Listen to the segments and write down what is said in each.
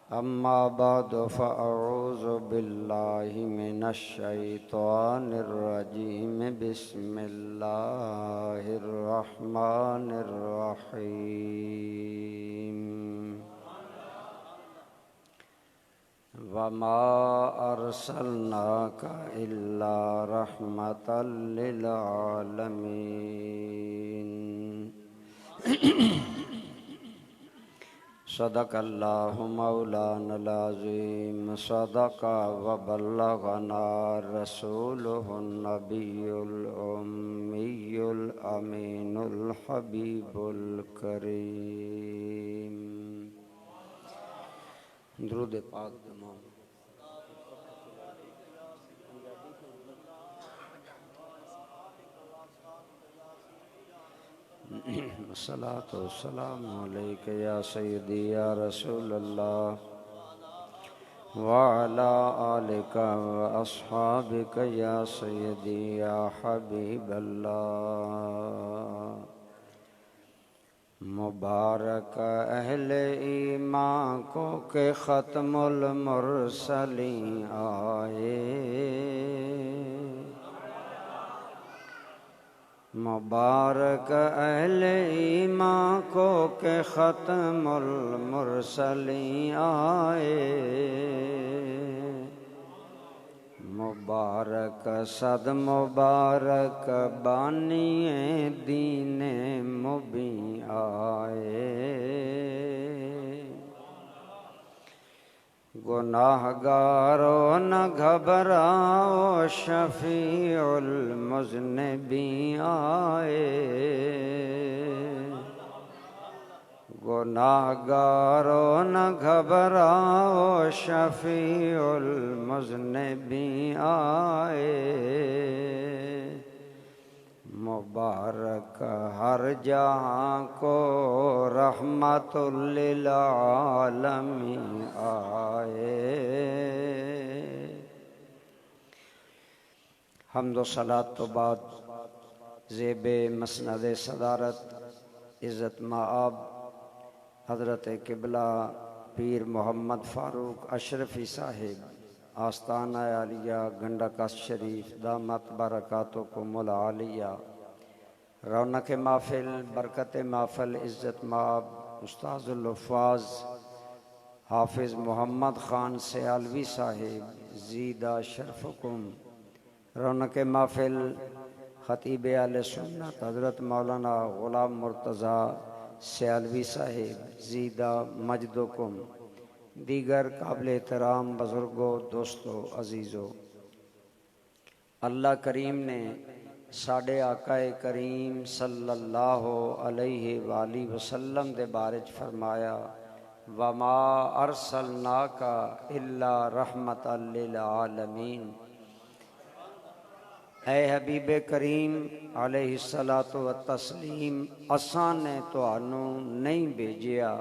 أما بعد فأعوذ بالله من الشيطان الرجيم بسم الله الرحمن الرحيم وما أرسلناك إلا رحمة للعالمين صدق اللہ مولانا العظیم صدق وبلغنا رسولہ النبی الأمی الأمین الحبیب الکریم درود پاک تمام الصلاۃ والسلام علیک یا سیدی یا رسول اللہ وعلی آلک واصحابک یا سیدی یا حبیب اللہ مبارک اہل ایمان کو کہ ختم المرسلین آئے مبارک اہل ایمان کو کہ ختم المرسلین آئے مبارک صد مبارک بانی دین مبین آئے گناہگارو نہ گھبراؤ شفیع المذنبین آئے گناہگارو نہ گھبراؤ شفیع المذنبین آئے مبارک ہر جہاں کو رحمت للعالمین آئے حمد و صلاۃ تو بعد زیب مسند صدارت عزت مآب حضرت قبلہ پیر محمد فاروق اشرفی صاحب آستانہ عالیہ گنڈکس شریف دامت برکاتکم العالیہ رونق محفل برکت محفل عزت مآب استاذ الحفاظ حافظ محمد خان سیالوی صاحب زیدہ شرفکم رونق محفل خطیب اہل سنت حضرت مولانا غلام مرتضیٰ سیالوی صاحب زیدہ مجدکم دیگر قابل احترام بزرگوں دوستوں عزیزوں اللہ کریم نے ساڈے آقا کریم صلی اللہ علیہ وآلہ وسلم دے بارے فرمایا وما ارسلناک الا رحمت للعالمین اے حبیب کریم علیہ الصلاۃ والتسلیم اساں نے تانوں نہیں بھیجیا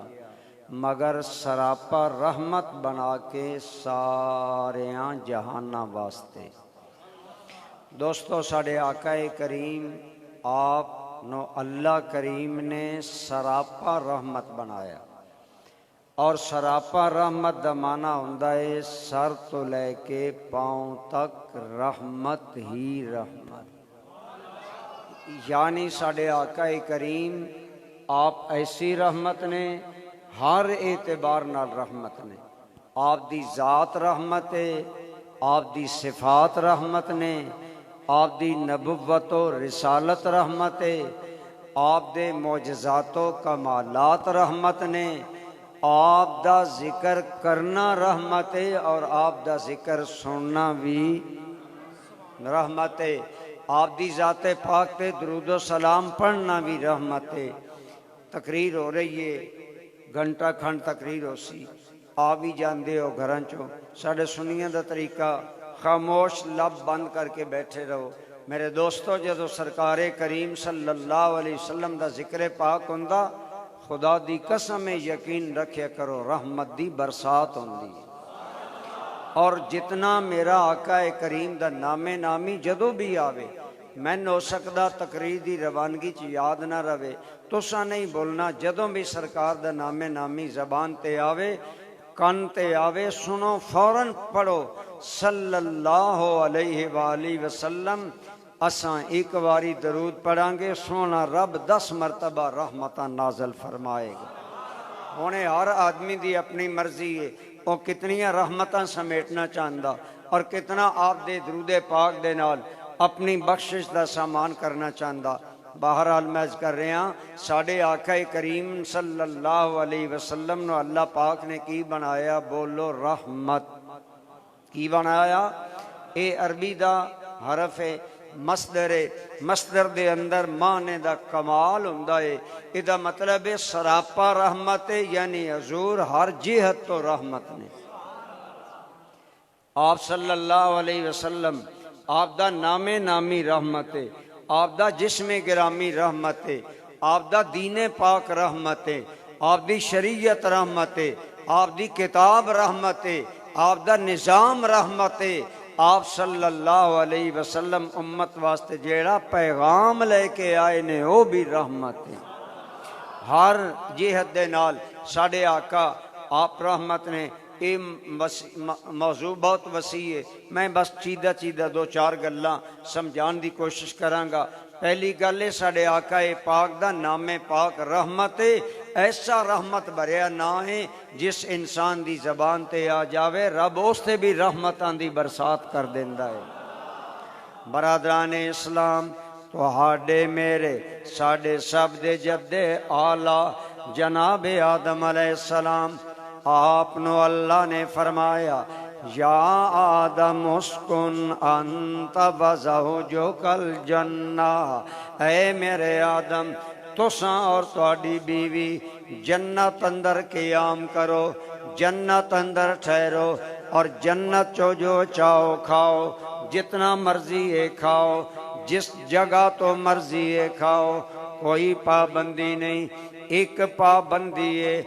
مگر سراپا رحمت بنا کے ساریاں جہاناں واسطے دوستو ساڑے آقا کریم آپ نو اللہ کریم نے سراپا رحمت بنایا اور سراپا رحمت دا معنی ہوندا ہے سر تو لے کے پاؤں تک رحمت ہی رحمت یعنی ساڑے آقا کریم آپ ایسی رحمت نے ہر اعتبار نال رحمت نے آپ دی ذات رحمت ہے آپ دی صفات رحمت نے آپ دی نبوت و رسالت رحمت ہے آپ دے معجزات و کمالات رحمت نے آپ دا ذکر کرنا رحمت ہے اور آپ دا ذکر سننا بھی رحمت ہے آپ دی ذات پاک تے درود و سلام پڑھنا بھی رحمت ہے تقریر ہو رہی ہے گھنٹہ کھنڈ تقریر ہو سی آ بھی جاندے ہو گھراں چوں ساڑے سنیاں دا طریقہ خاموش لب بند کر کے بیٹھے رہو میرے دوستو جدو سرکار کریم صلی اللہ علیہ وسلم دا ذکر پاک ہوندا خدا دی قسم یقین رکھیا کرو رحمت دی برسات ہوندی اور جتنا میرا آقا کریم دا نام نامی جدو بھی آوے میں ہو سکدا تقریر دی روانگی چ یاد نہ رہے تساں نہیں بولنا جدوں بھی سرکار دا نام نامی زبان تے آوے کن تے آوے سنو فوراً پڑھو صلی اللہ علیہ وآلہ وسلم اساں ایک واری درود پڑھاں گے سونا رب 10 مرتبہ رحمتاں نازل فرمائے گا ہونے ہر آدمی دی اپنی مرضی ہے وہ کتنی رحمتاں سمیٹنا چاہندا اور کتنا آپ دے درود پاک دے نال اپنی بخشش دا سامان کرنا چاہندا بہرحال میں عرض کر رہا ساڑھے آقا کریم صلی اللہ علیہ وسلم نو اللہ پاک نے کی بنایا بولو رحمت کی بنایا اے عربی دا حرف ہے مصدر دے اندر معنی دا کمال ہوندا ہے ادا مطلب ہے سراپا رحمت ہے یعنی حضور ہر جہت تو رحمت نے آپ صلی اللہ علیہ وسلم آپ دا نام نامی رحمت ہے آپ دا جسم گرامی رحمت ہے آپ دا دین پاک رحمت ہے آپ دی شریعت رحمت ہے آپ دی کتاب رحمت ہے آپ دا نظام رحمت ہے آپ صلی اللہ علیہ وسلم امت واسطے جیڑا پیغام لے کے آئے نے وہ بھی رحمت ہے ہر جہت دے نال ساڑھے آقا آپ رحمت نے یہ موضوع بہت وسیع ہے میں بس چیدہ 2-4 گلاں سمجھان دی کوشش کراں گا پہلی گل ہے ساڑھے آقا پاک دا نام پاک رحمت ہے ایسا رحمت بھریا نہ ہے جس انسان دی زبان تے آ جاوے رب اس تے بھی رحمتاں دی برسات کر دیندا ہے برادران اسلام تہاڈے میرے ساڑھے سب دے جدے آلہ جناب آدم علیہ السلام آپ نو اللہ نے فرمایا یا آدم اسکن انت وزوجک الجنہ اے میرے آدم تساں اور تہاڈی بیوی جنت اندر قیام کرو جنت اندر ٹھہرو اور جنت چو جو چاہو کھاؤ جتنا مرضی ہے کھاؤ جس جگہ تو مرضی ہے کھاؤ کوئی پابندی نہیں ایک پابندی ہے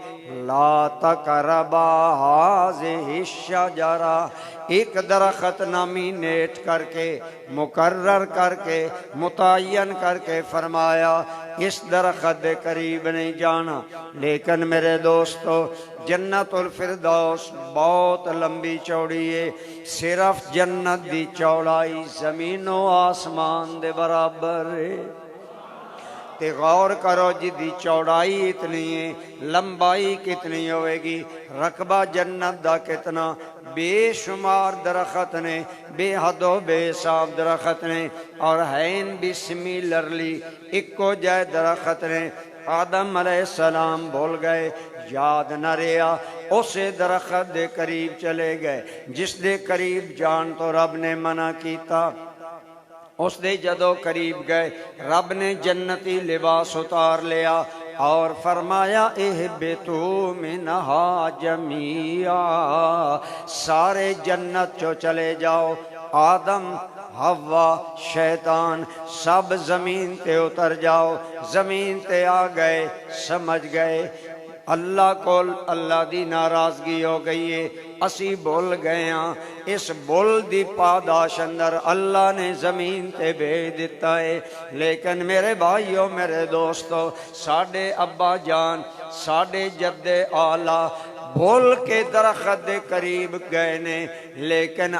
لا تقربا ہذہ الشجرہ ایک درخت نامینیٹ کر کے مقرر کر کے متعین کر کے فرمایا اس درخت دے قریب نہیں جانا لیکن میرے دوستو جنت الفردوس بہت لمبی چوڑی ہے صرف جنت دی چوڑائی زمین و آسمان دے برابر ہے تے غور کرو جدی چوڑائی اتنی ہے لمبائی کتنی ہوئے گی رقبہ جنت دا کتنا بے شمار درخت نے بے حد و بے حساب درخت نے اور ہیں بھی سمیلرلی اکو جائے درخت نے آدم علیہ السلام بول گئے یاد نہ رہا اسے درخت دے قریب چلے گئے جس دے قریب جان تو رب نے منع کیتا اس دے جدو قریب گئے رب نے جنتی لباس اتار لیا اور فرمایا اہبتو منہا جمیعا سارے جنت چو چلے جاؤ آدم حوا شیطان سب زمین تے اتر جاؤ زمین تے آ گئے سمجھ گئے اللہ کو اللہ دی ناراضگی ہو گئی ہے اسی بول گئے ہاں اس بول دی پاداش اندر اللہ نے زمین تے بھیج دیتا ہے لیکن میرے بھائیو میرے دوستو ساڑھے ابا جان ساڑھے جد آلہ بول کے درخت دے قریب گئے نے لیکن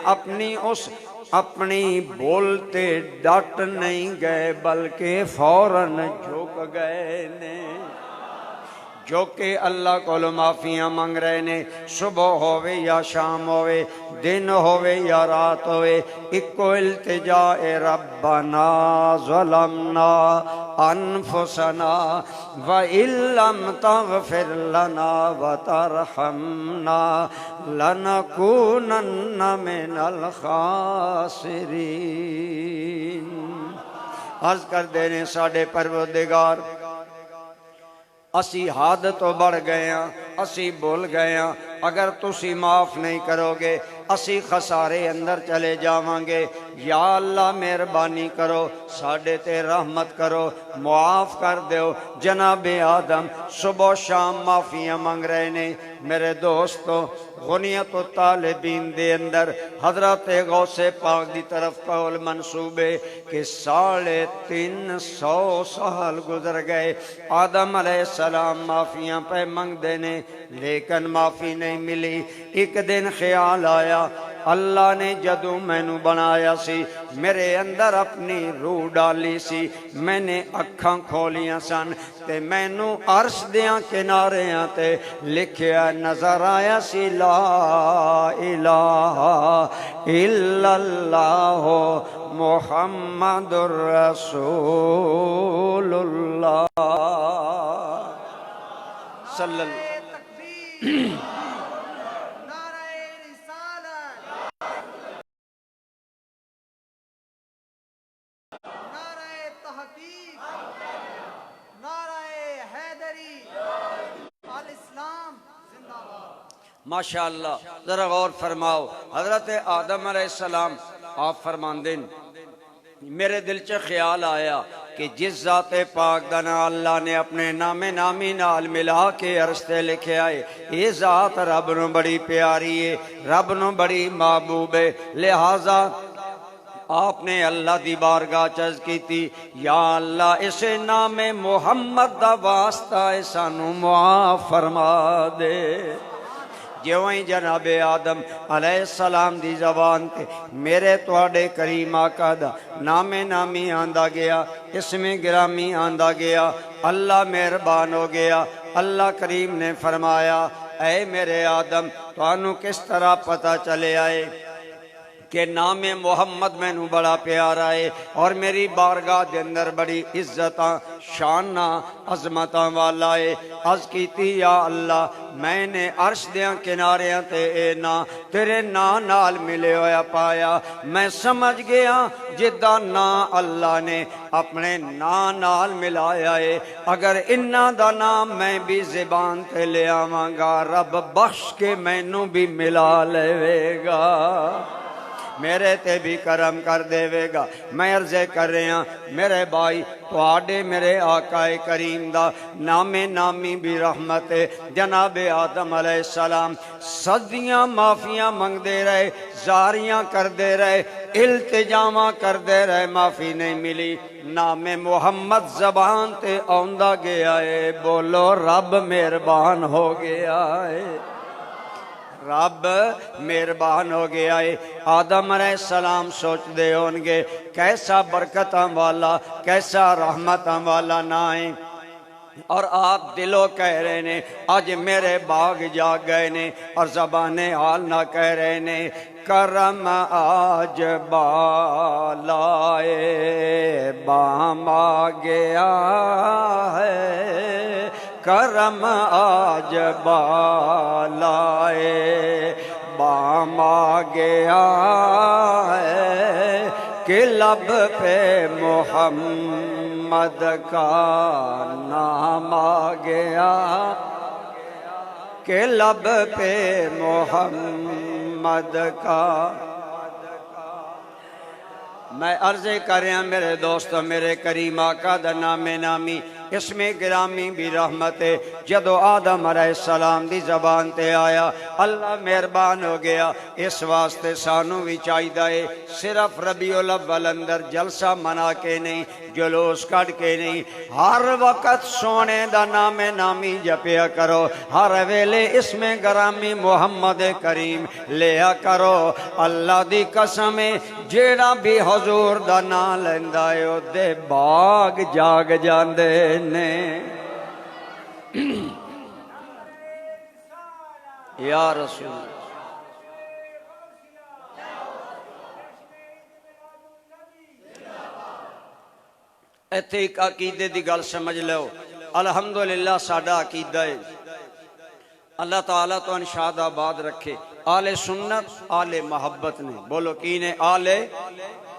اپنی بولتے ڈٹ نہیں گئے بلکہ فوراً جھک گئے نے جو کہ اللہ کو معافیاں مانگ رہے نے صبح ہوئے یا شام ہوئے دن ہوئے یا رات ہوئے اکو التجا ربنا ظلمنا انفسنا وَإِن لَّمْ تَغْفِرْ لَنَا وَتَرْحَمْنَا لَنَكُونَنَّ مِنَ الْخَاسِرِينَ عرض کر دینے ساڑھے پروردگار اسی حد تو بڑھ گئے ہیں اسی بول گئے ہیں اگر تسی معاف نہیں کرو گے اسی خسارے اندر چلے جاواں گے یا اللہ مہربانی کرو ساڈے تے رحمت کرو معاف کر دیو جناب آدم صبح شام معافیاں مانگ رہے نے میرے دوستو غنیت و طالبین دے اندر حضرت غوث پاک دی طرف قول منصوبے کہ 350 سال گزر گئے آدم علیہ السلام معافیاں پہ منگ دینے لیکن معافی نہیں ملی ایک دن خیال آیا اللہ نے جدو مینو بنایا سی میرے اندر اپنی روح ڈالی سی میں نے اکھاں کھولیاں سن تے مینو عرش دیاں کناریاں تے لکھیا نظر آیا سی لا الہ الا اللہ محمد رسول اللہ صلی اللہ ماشاءاللہ ذرا غور فرماؤ حضرت آدم علیہ السلام آپ فرماندے میرے دل چ خیال آیا کہ جس ذات پاک دا نام اللہ نے اپنے نام نامی نال ملا کے عرش تے لکھیا ہے یہ ذات رب نو بڑی پیاری ہے رب نو بڑی محبوب ہے لہذا آپ نے اللہ دی بارگاہ چرز کی تھی یا اللہ اسے نام محمد دا واسطہ سانو معاف فرما دے جو ہی جناب آدم علیہ السلام دی زبان تے میرے تواڈے کریم آقا دا نام نامی آندا گیا اسم گرامی آندا گیا اللہ مہربان ہو گیا اللہ کریم نے فرمایا اے میرے آدم توانو کس طرح پتہ چلے آئے کہ نام محمد میں نو بڑا پیارا ہے اور میری بارگاہ دے اندر بڑی عزتاں شاناں عظمتاں والا ہے عرض کیتی یا اللہ میں نے عرش دیاں کناریاں تے اے نا تیرے نا نال ملے ہویا پایا میں سمجھ گیا جدہ نا اللہ نے اپنے نا نال ملایا ہے اگر انہاں دا نام میں بھی زبان تے لے آواں گا رب بخش کے مینوں بھی ملا لے گا میرے تے بھی کرم کر دے گا میں عرضے کر رہے ہیں میرے بھائی تواڈے میرے آقا کریم دا نام نامی بھی رحمت ہے جناب آدم علیہ السلام صدیاں معافیاں منگ دے رہے زاریاں کر دے رہے التجامہ کر دے رہے معافی نہیں ملی نام محمد زبان تے آندا گیا ہے بولو رب مہربان ہو گیا ہے رب مہربان ہو گیا ہے آدم علیہ السلام سوچ دے ہونگے کیسا برکتاں والا کیسا رحمتاں والا نہ ہے اور آپ دلوں کہہ رہے نے آج میرے باغ جا گئے نے اور زبان حال نہ کہہ رہے نے کرم آج بالائے بام آ گیا ہے کرم آج بالائے بام آ گیا ہے کہ لب پہ محمد کا نام آ گیا کہ لب پہ محمد کا میں عرضے کر رہا میرے دوستو میرے کریم آقا دا نام نامی اسم گرامی بھی رحمت ہے جدو آدم علیہ السلام دی زبان تے آیا اللہ مہربان ہو گیا اس واسطے سانو بھی چاہیے صرف ربیع الاول اندر جلسہ منا کے نہیں جلوس کٹ کے نہیں ہر وقت سونے دا نام نامی جپیا کرو ہر ویلے اسم گرامی محمد کریم لیا کرو اللہ دی قسم جیڑا بھی حضور دا نام لیندا ہے او دے باغ جاگ جاندے نے یا رسول ایتھے ایک عقیدے دی گل سمجھ لو الحمدللہ ساڈا عقیدہ ہے اللہ تعالیٰ تو انشاد آباد رکھے آل سنت آل محبت نے بولو کی نے آل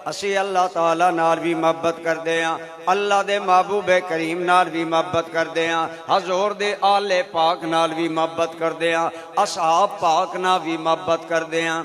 اسی اللہ تعالیٰ نال بھی محبت کر دے ہیں اللہ دے محبوب کریم نال بھی محبت کر دے ہیں حضور دے آل پاک نال بھی محبت کر دے ہیں اصحاب پاک نال بھی محبت کر دے ہیں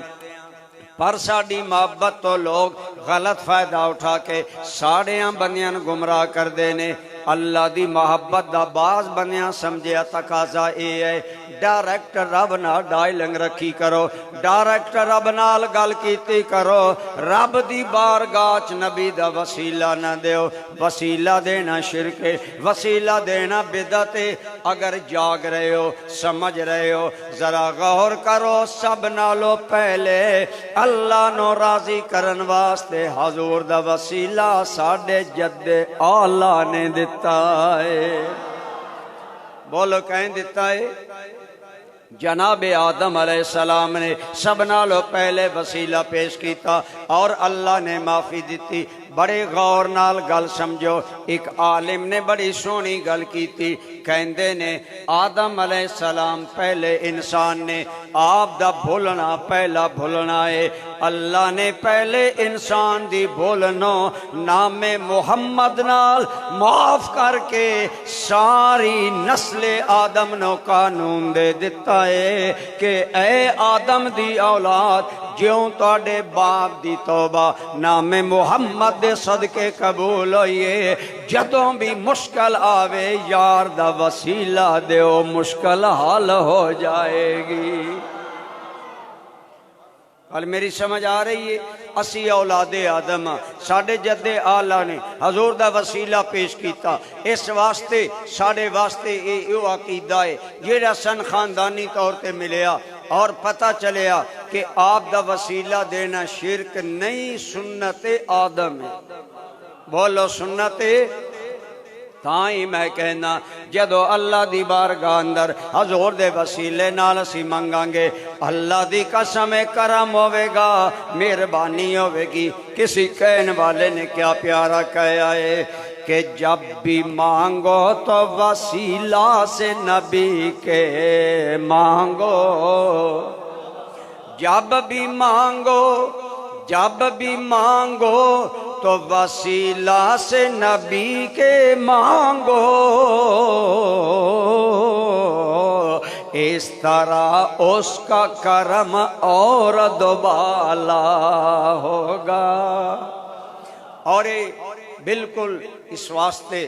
پر ساڑی محبت تو لوگ غلط فائدہ اٹھا کے ساڑیاں بندیاں گمراہ کر دینے اللہ دی محبت دا باز بنیاں سمجھے تقاضا اے ہے ڈائریکٹ رب نال ڈائلنگ رکھی کرو ڈائریکٹ رب نال گل کیتی کرو رب دی بارگاہ چ نبی دا وسیلہ نہ دیو وسیلہ دینا شرک ہے وسیلہ دینا بدعت ہے اگر جاگ رہے ہو سمجھ رہے ہو ذرا غور کرو سب نالو پہلے اللہ نو راضی کرن واسطے حضور دا وسیلہ ساڈے جد اعلیٰ نے دیتا ہے بولو کہیں دیتا ہے جناب آدم علیہ السلام نے سب نالو پہلے وسیلہ پیش کیتا اور اللہ نے معافی دیتی بڑے غور نال گل سمجھو ایک عالم نے بڑی سونی گل کی تھی کہندے نے آدم علیہ السلام پہلے انسان نے آپ دا بھولنا پہلا بھولنا ہے اللہ نے پہلے انسان دی بھولنو نام محمد نال معاف کر کے ساری نسل آدم نو قانون دے دیتا ہے کہ اے آدم دی اولاد جیوں تواڈے باپ دی توبہ نام محمد دے صدقے قبول ہوئیے جدوں بھی مشکل آوے یار دا وسیلہ دیو مشکل حل ہو جائے گی حال میری سمجھ آ رہی ہے اسی اولاد آدم ساڑھے جد آلہ نے حضور دا وسیلہ پیش کیتا اس واسطے ساڑھے واسطے یہ عقیدہ ہے یہ سن خاندانی طور تے ملیا اور پتہ چلیا کہ آپ دا وسیلہ دینا شرک نہیں سنت آدم ہے بولو سنت تائیں میں کہنا جدو اللہ دی بارگاہ اندر حضور دے وسیلے نال اسی منگاں گے اللہ دی قسم کرم ہوے گا مہربانی ہوے گی کسی کہنے والے نے کیا پیارا کہا ہے کہ جب بھی مانگو تو وسیلہ سے نبی کے مانگو جب بھی مانگو تو وسیلہ سے نبی کے مانگو اس طرح اس کا کرم اور دوبالا ہوگا اور بالکل اس واسطے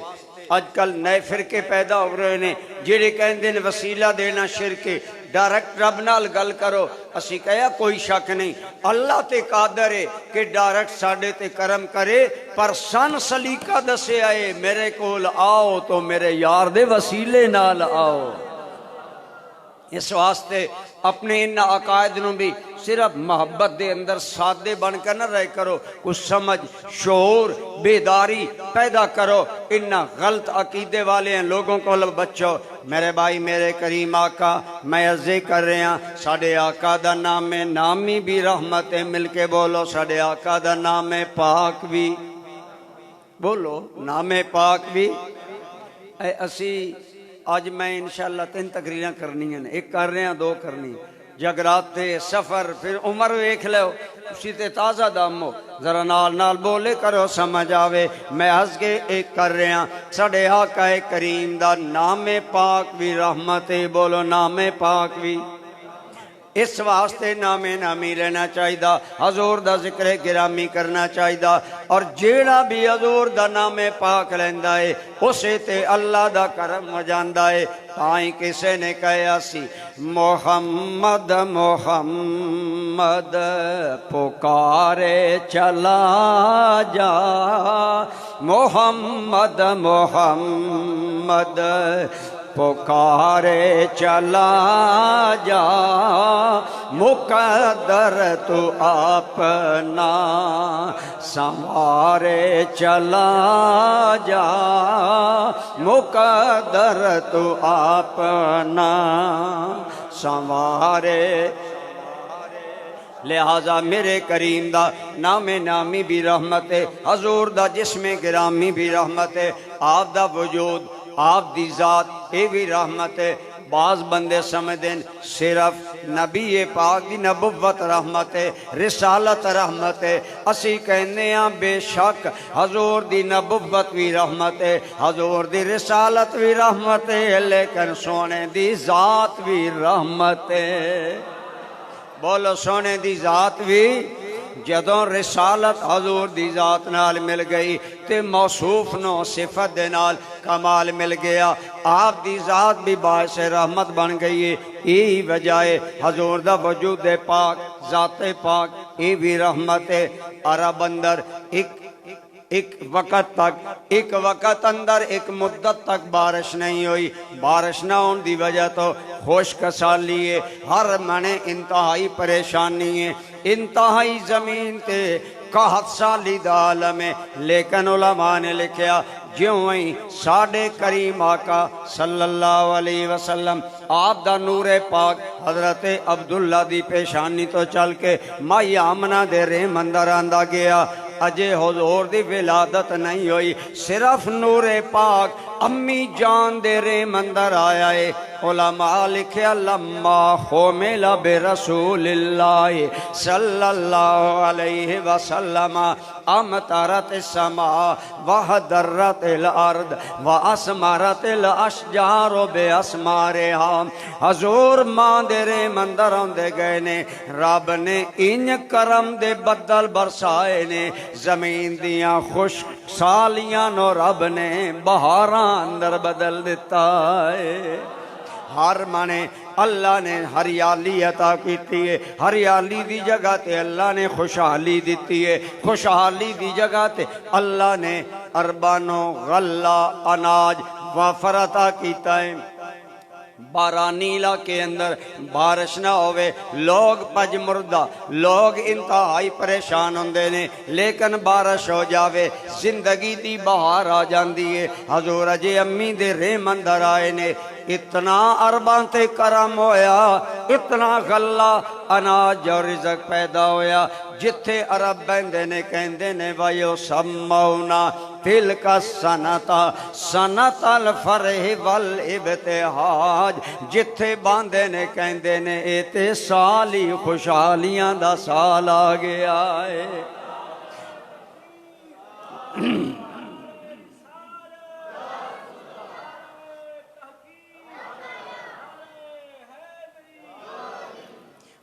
آج کل نئے فرقے پیدا ہو رہے ہیں جڑے کہندے نے وسیلہ دینا شرک ڈائریکٹ رب نال گل کرو اسی کہیا کوئی شک نہیں اللہ تے قادر ہے کہ ڈائریکٹ ساڈے تے کرم کرے پر سن سلیقہ دسے آئے میرے کول آؤ تو میرے یار دے وسیلے نال آؤ اس واسطے اپنے ان عقائد نو بھی صرف محبت دے اندر سادے بن کر نہ رہ کرو کچھ سمجھ شعور بیداری پیدا کرو ان غلط عقیدے والے ہیں لوگوں کو بچو میرے بھائی میرے کریم آقا میں عرضے کر رہے ہیں ساڑھے آقا دا نام نامی بھی رحمت ہے مل کے بولو ساڑھے آقا دا نام پاک بھی بولو نام پاک بھی اے اسی آج میں انشاءاللہ 3 تقریراں کرنی ہیں ایک کر رہے ہیں 2 کرنی جگراتے سفر پھر عمر ویکھ لو اسی تے تازہ دم ہو ذرا نال بولے کرو سمجھ آوے میں ہس کے ایک کر رہے ہیں ساڑھے آقا کریم دا نام پاک بھی رحمت بولو نام پاک بھی اس واسطے نام نامی لینا چاہیدہ حضور دا ذکر گرامی کرنا چاہیدہ اور جیڑا بھی حضور دا نام پاک لیندہ ہے اسے تے اللہ دا کرم ہو جاندہ ہے آئیں کسے نے کہا سی محمد محمد پکارے چلا جا محمد محمد پکارے چلا جا مقدر تو اپنا سنوارے چلا جا مقدر تو اپنا سنوارے لہذا میرے کریم دا نام نامی بھی رحمت ہے حضور دا جسم گرامی بھی رحمت ہے آپ دا وجود آپ دی ذات اے بھی رحمت ہے بعض بندے سمجھیں صرف نبی پاک دی نبوت رحمت ہے رسالت رحمت ہے اسی کہنے ہیں بے شک حضور دی نبوت بھی رحمت ہے حضور دی رسالت بھی رحمت ہے لیکن سونے دی ذات بھی رحمت ہے بولو سونے دی ذات بھی جدوں رسالت حضور دی ذات نال مل گئی تے موصوف نو صفت دے نال کمال مل گیا. آپ دی ذات بھی باعث رحمت بن گئی ہے. یہی وجہ ہے حضور دا وجود پاک ذات پاک یہ بھی رحمت ہے. عرب اندر ایک وقت اندر ایک مدت تک بارش نہیں ہوئی. بارش نہ ہونے دی وجہ تو خشک سالی ہے. ہر منے انتہائی پریشانی ہے. انتہائی زمین تے قحط سالی دا عالم ہے. لیکن علماء نے لکھیا جیوں ہی ساڈے کریم آقا صلی اللہ علیہ وسلم آپ دا نور پاک حضرت عبداللہ دی پیشانی تو چل کے مائی آمنہ دے رحم اندر آندا گیا. اجے حضور دی ولادت نہیں ہوئی, صرف نور پاک امی جان دے رحم اندر آیا ہے. علماء لکھیا لما حمل برسول اللہ صلی اللہ علیہ وسلم امطرت السماء وحضرت الارض واسمرت الاشجار باسمارها. حضور ماں دے رحم اندر آندے گئے نے, رب نے ان کرم دے بدل برسائے نے. زمین دیاں خشک سالیاں نو رب نے بہاراں اندر بدل دیتا ہے. ہر مانے اللہ نے ہریالی عطا کیتی ہے. ہریالی دی جگہ تے اللہ نے خوشحالی دیتی ہے. خوشحالی دی جگہ تے اللہ نے اربانو غلہ اناج وافر عطا کیتا ہے. بارانی علاقے اندر بارش نہ ہوئے لوگ پج مردہ, لوگ انتہائی پریشان ہوندے نے. لیکن بارش ہو جاوے زندگی دی بہار آ جاندی ہے. حضور اجے امی دے رحم اندر آئے نے. اتنا عرباں تے کرم ہویا, اتنا غلہ اناج اور رزق پیدا ہویا. جتھے عرب بندے نے کہندے نے وایو سمونا تلک سنتا سنت الفرح والابتہاج. جتھے باندے نے کہندے نے اے تے سالی خوشحالیاں دا سال آ گیا ہے.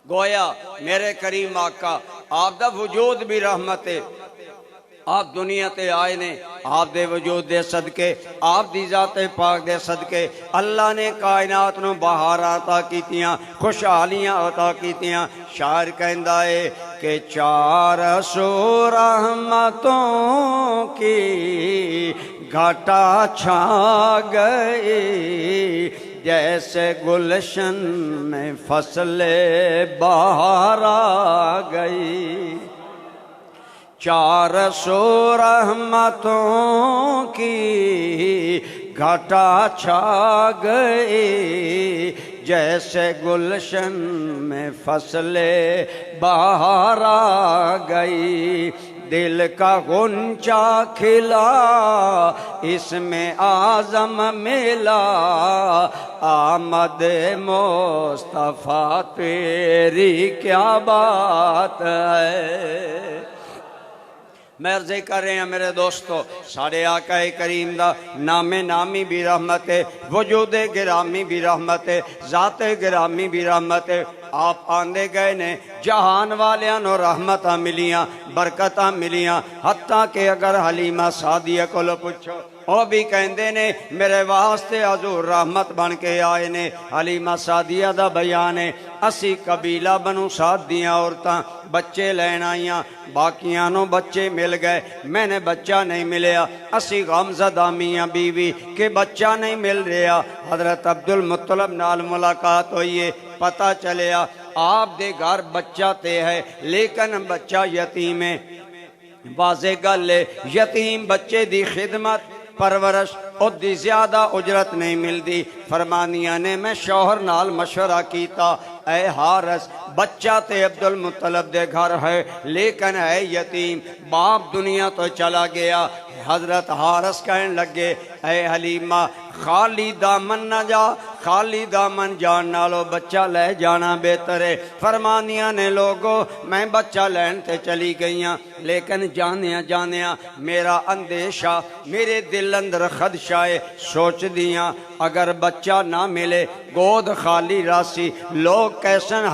گویا میرے کریم آقا آپ دا وجود بھی رحمت ہے. آپ دنیا تے آئے نے آپ دے وجود دے صدقے, آپ دی ذات پاک دے صدقے اللہ نے کائنات نو بہار عطا کیتیاں, خوشحالیاں عطا کیتیاں. شاعر کہندا ہے کہ 400 رحمتوں کی گھٹا چھا گئی, جیسے گلشن میں فصل بہار آ گئی. 400 رحمتوں کی گھٹا چھا گئی, جیسے گلشن میں فصل بہار آ گئی. دل کا غنچہ کھلا اس میں اعظم ملا, آمد مصطفیٰ تیری کیا بات ہے. میں عرض کر رہے ہیں میرے دوستو, سارے آقا کریم دا نام نامی بھی رحمت ہے, وجود گرامی بھی رحمت ہے, ذات گرامی بھی رحمت ہے. آپ آندے گئے نے جہان والیاں نو رحمتاں ملیاں, برکتاں ملیاں. حتیٰ کہ اگر حلیمہ سعدیہ کو لو پوچھو وہ بھی کہندے نے میرے واسطے حضور رحمت بن کے آئے نے. حلیمہ سعدیہ دا بیان ہے اسی قبیلہ بنو سعد دیاں عورتاں بچے لین آئیاں, باقیاں نو بچے مل گئے, میں نے بچہ نہیں ملیا. اسی غمزدہ میاں بیوی کہ بچہ نہیں مل رہا. حضرت عبدالمطلب نال ملاقات ہوئی ہے, پتہ چلیا آپ دے گھر بچہ تے ہے لیکن بچہ یتیم ہے. واضح گل ہے یتیم بچے دی خدمت پرورش اور دی زیادہ اجرت نہیں ملتی. فرمانیاں نے میں شوہر نال مشورہ کیتا, اے حارس بچہ تے عبدالمطلب دے گھر ہے لیکن ہے یتیم, باپ دنیا تو چلا گیا. حضرت حارس کہنے لگے اے حلیمہ خالی دامن نہ جا, خالی دامن جان نالو بچہ لے جانا بہتر ہے۔ فرمانیاں نے لوگو میں بچہ لین تے چلی گئیاں، لیکن جانیاں میرا اندیشہ، میرے دل اندر خدشہ ہے، سوچ دیاں اگر بچہ نہ ملے گود خالی راسی، لوگ کیسن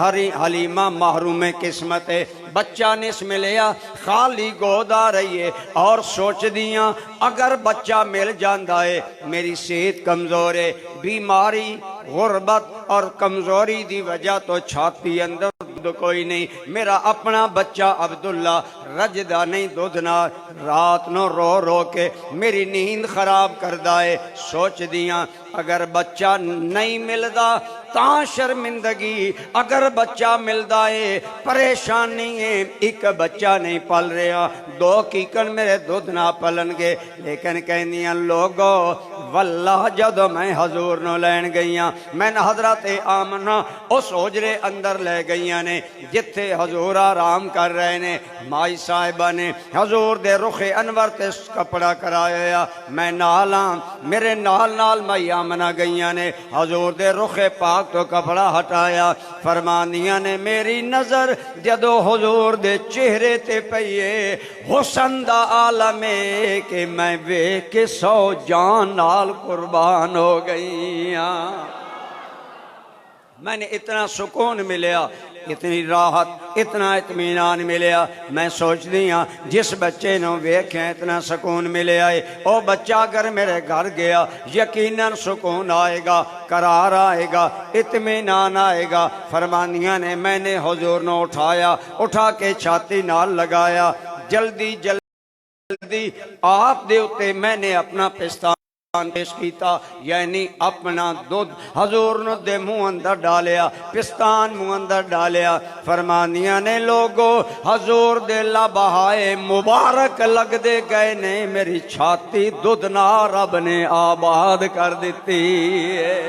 حلیمہ محروم قسمت ہے، بچہ نس ملیا خالی گود آ رہی ہے، اور سوچ دیاں اگر بچہ مل جاندہ ہے، میری صحت کمزور ہے، بیماری غربت اور کمزوری دی وجہ تو چھاتی اندر کوئی نہیں، میرا اپنا بچہ عبداللہ رجدہ نہیں دودھنا، رات نو رو رو کے میری نیند خراب کردہ ہے، سوچ دیاں اگر بچہ نہیں ملدا تاں شرمندگی، اگر بچہ ملدا ہے پریشانی ہے، ایک بچہ نہیں پل رہا، دو کیکن میرے دودھ نہ پلن گے، لیکن کہنیاں لوگو واللہ جدو میں حضور نو لین گئیاں، میں نے حضرت آمنہ اس حجرے اندر لے گئیاں نے جتھے حضور آرام کر رہے نے، مائی صاحبہ نے حضور دے رخ انور تے کپڑا کرایا، میں نالاں میرے نال مائی آمنہ گئیاں نے حضور دے رخ پاک تو کپڑا ہٹایا، فرمانیاں نے میری نظر جدو حضور دے چہرے تے پئیے حسن دا عالم ہے کہ میں ویکھ کے 100 جان نال قربان ہو گئیاں۔ میں نے اتنا سکون ملیا، اتنی راحت، اتنا اطمینان ملیا، میں سوچ دیا جس بچے نو ویکھیں اتنا سکون ملیا ہے، او بچہ اگر میرے گھر گیا یقیناً سکون آئے گا، قرار آئے گا، اطمینان آئے گا۔ فرمانیاں نے میں نے حضور نو اٹھایا، اٹھا کے چھاتی نال لگایا، جلدی آپ دے اتے میں نے اپنا پستان پیش کیتا، یعنی اپنا دودھ حضور نو دے منہ اندر ڈالیا، پستان منہ اندر ڈالیا، فرمانیاں نے لوگو حضور دے لبہائے مبارک لگ دے گئے نے، میری چھاتی دودھ نہ رب نے آباد کر دیتی ہے۔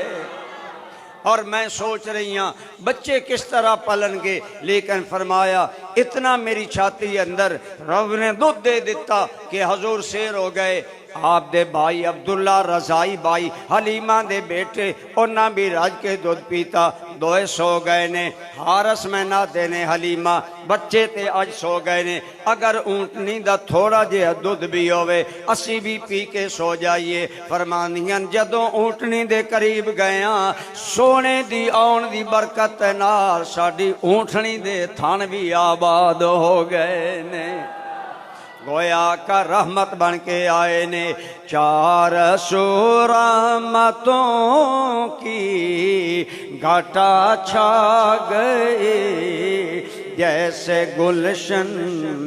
اور میں سوچ رہی ہوں بچے کس طرح پلن گے، لیکن فرمایا اتنا میری چھاتی اندر رب نے دودھ دے دیتا کہ حضور سیر ہو گئے۔ آپ دے بھائی عبداللہ رضائی بھائی حلیمہ دے بیٹے انہاں بھی راج کے دودھ پیتا، دوئے سو گئے نے، حارس میں نہ دینے حلیمہ بچے تے آج سو گئے نے، اگر اونٹنی دا تھوڑا جے دودھ بھی ہوئے اسی بھی پی کے سو جائیے۔ فرمانیاں جدوں اونٹنی دے قریب گیاں سونے دی آن دی برکت نال ساڑی اونٹنی دے تھان بھی آباد ہو گئے نے، گویا کا رحمت بن کے آئے نے۔ 400 رحمتوں کی گھٹا چھا گئی، جیسے گلشن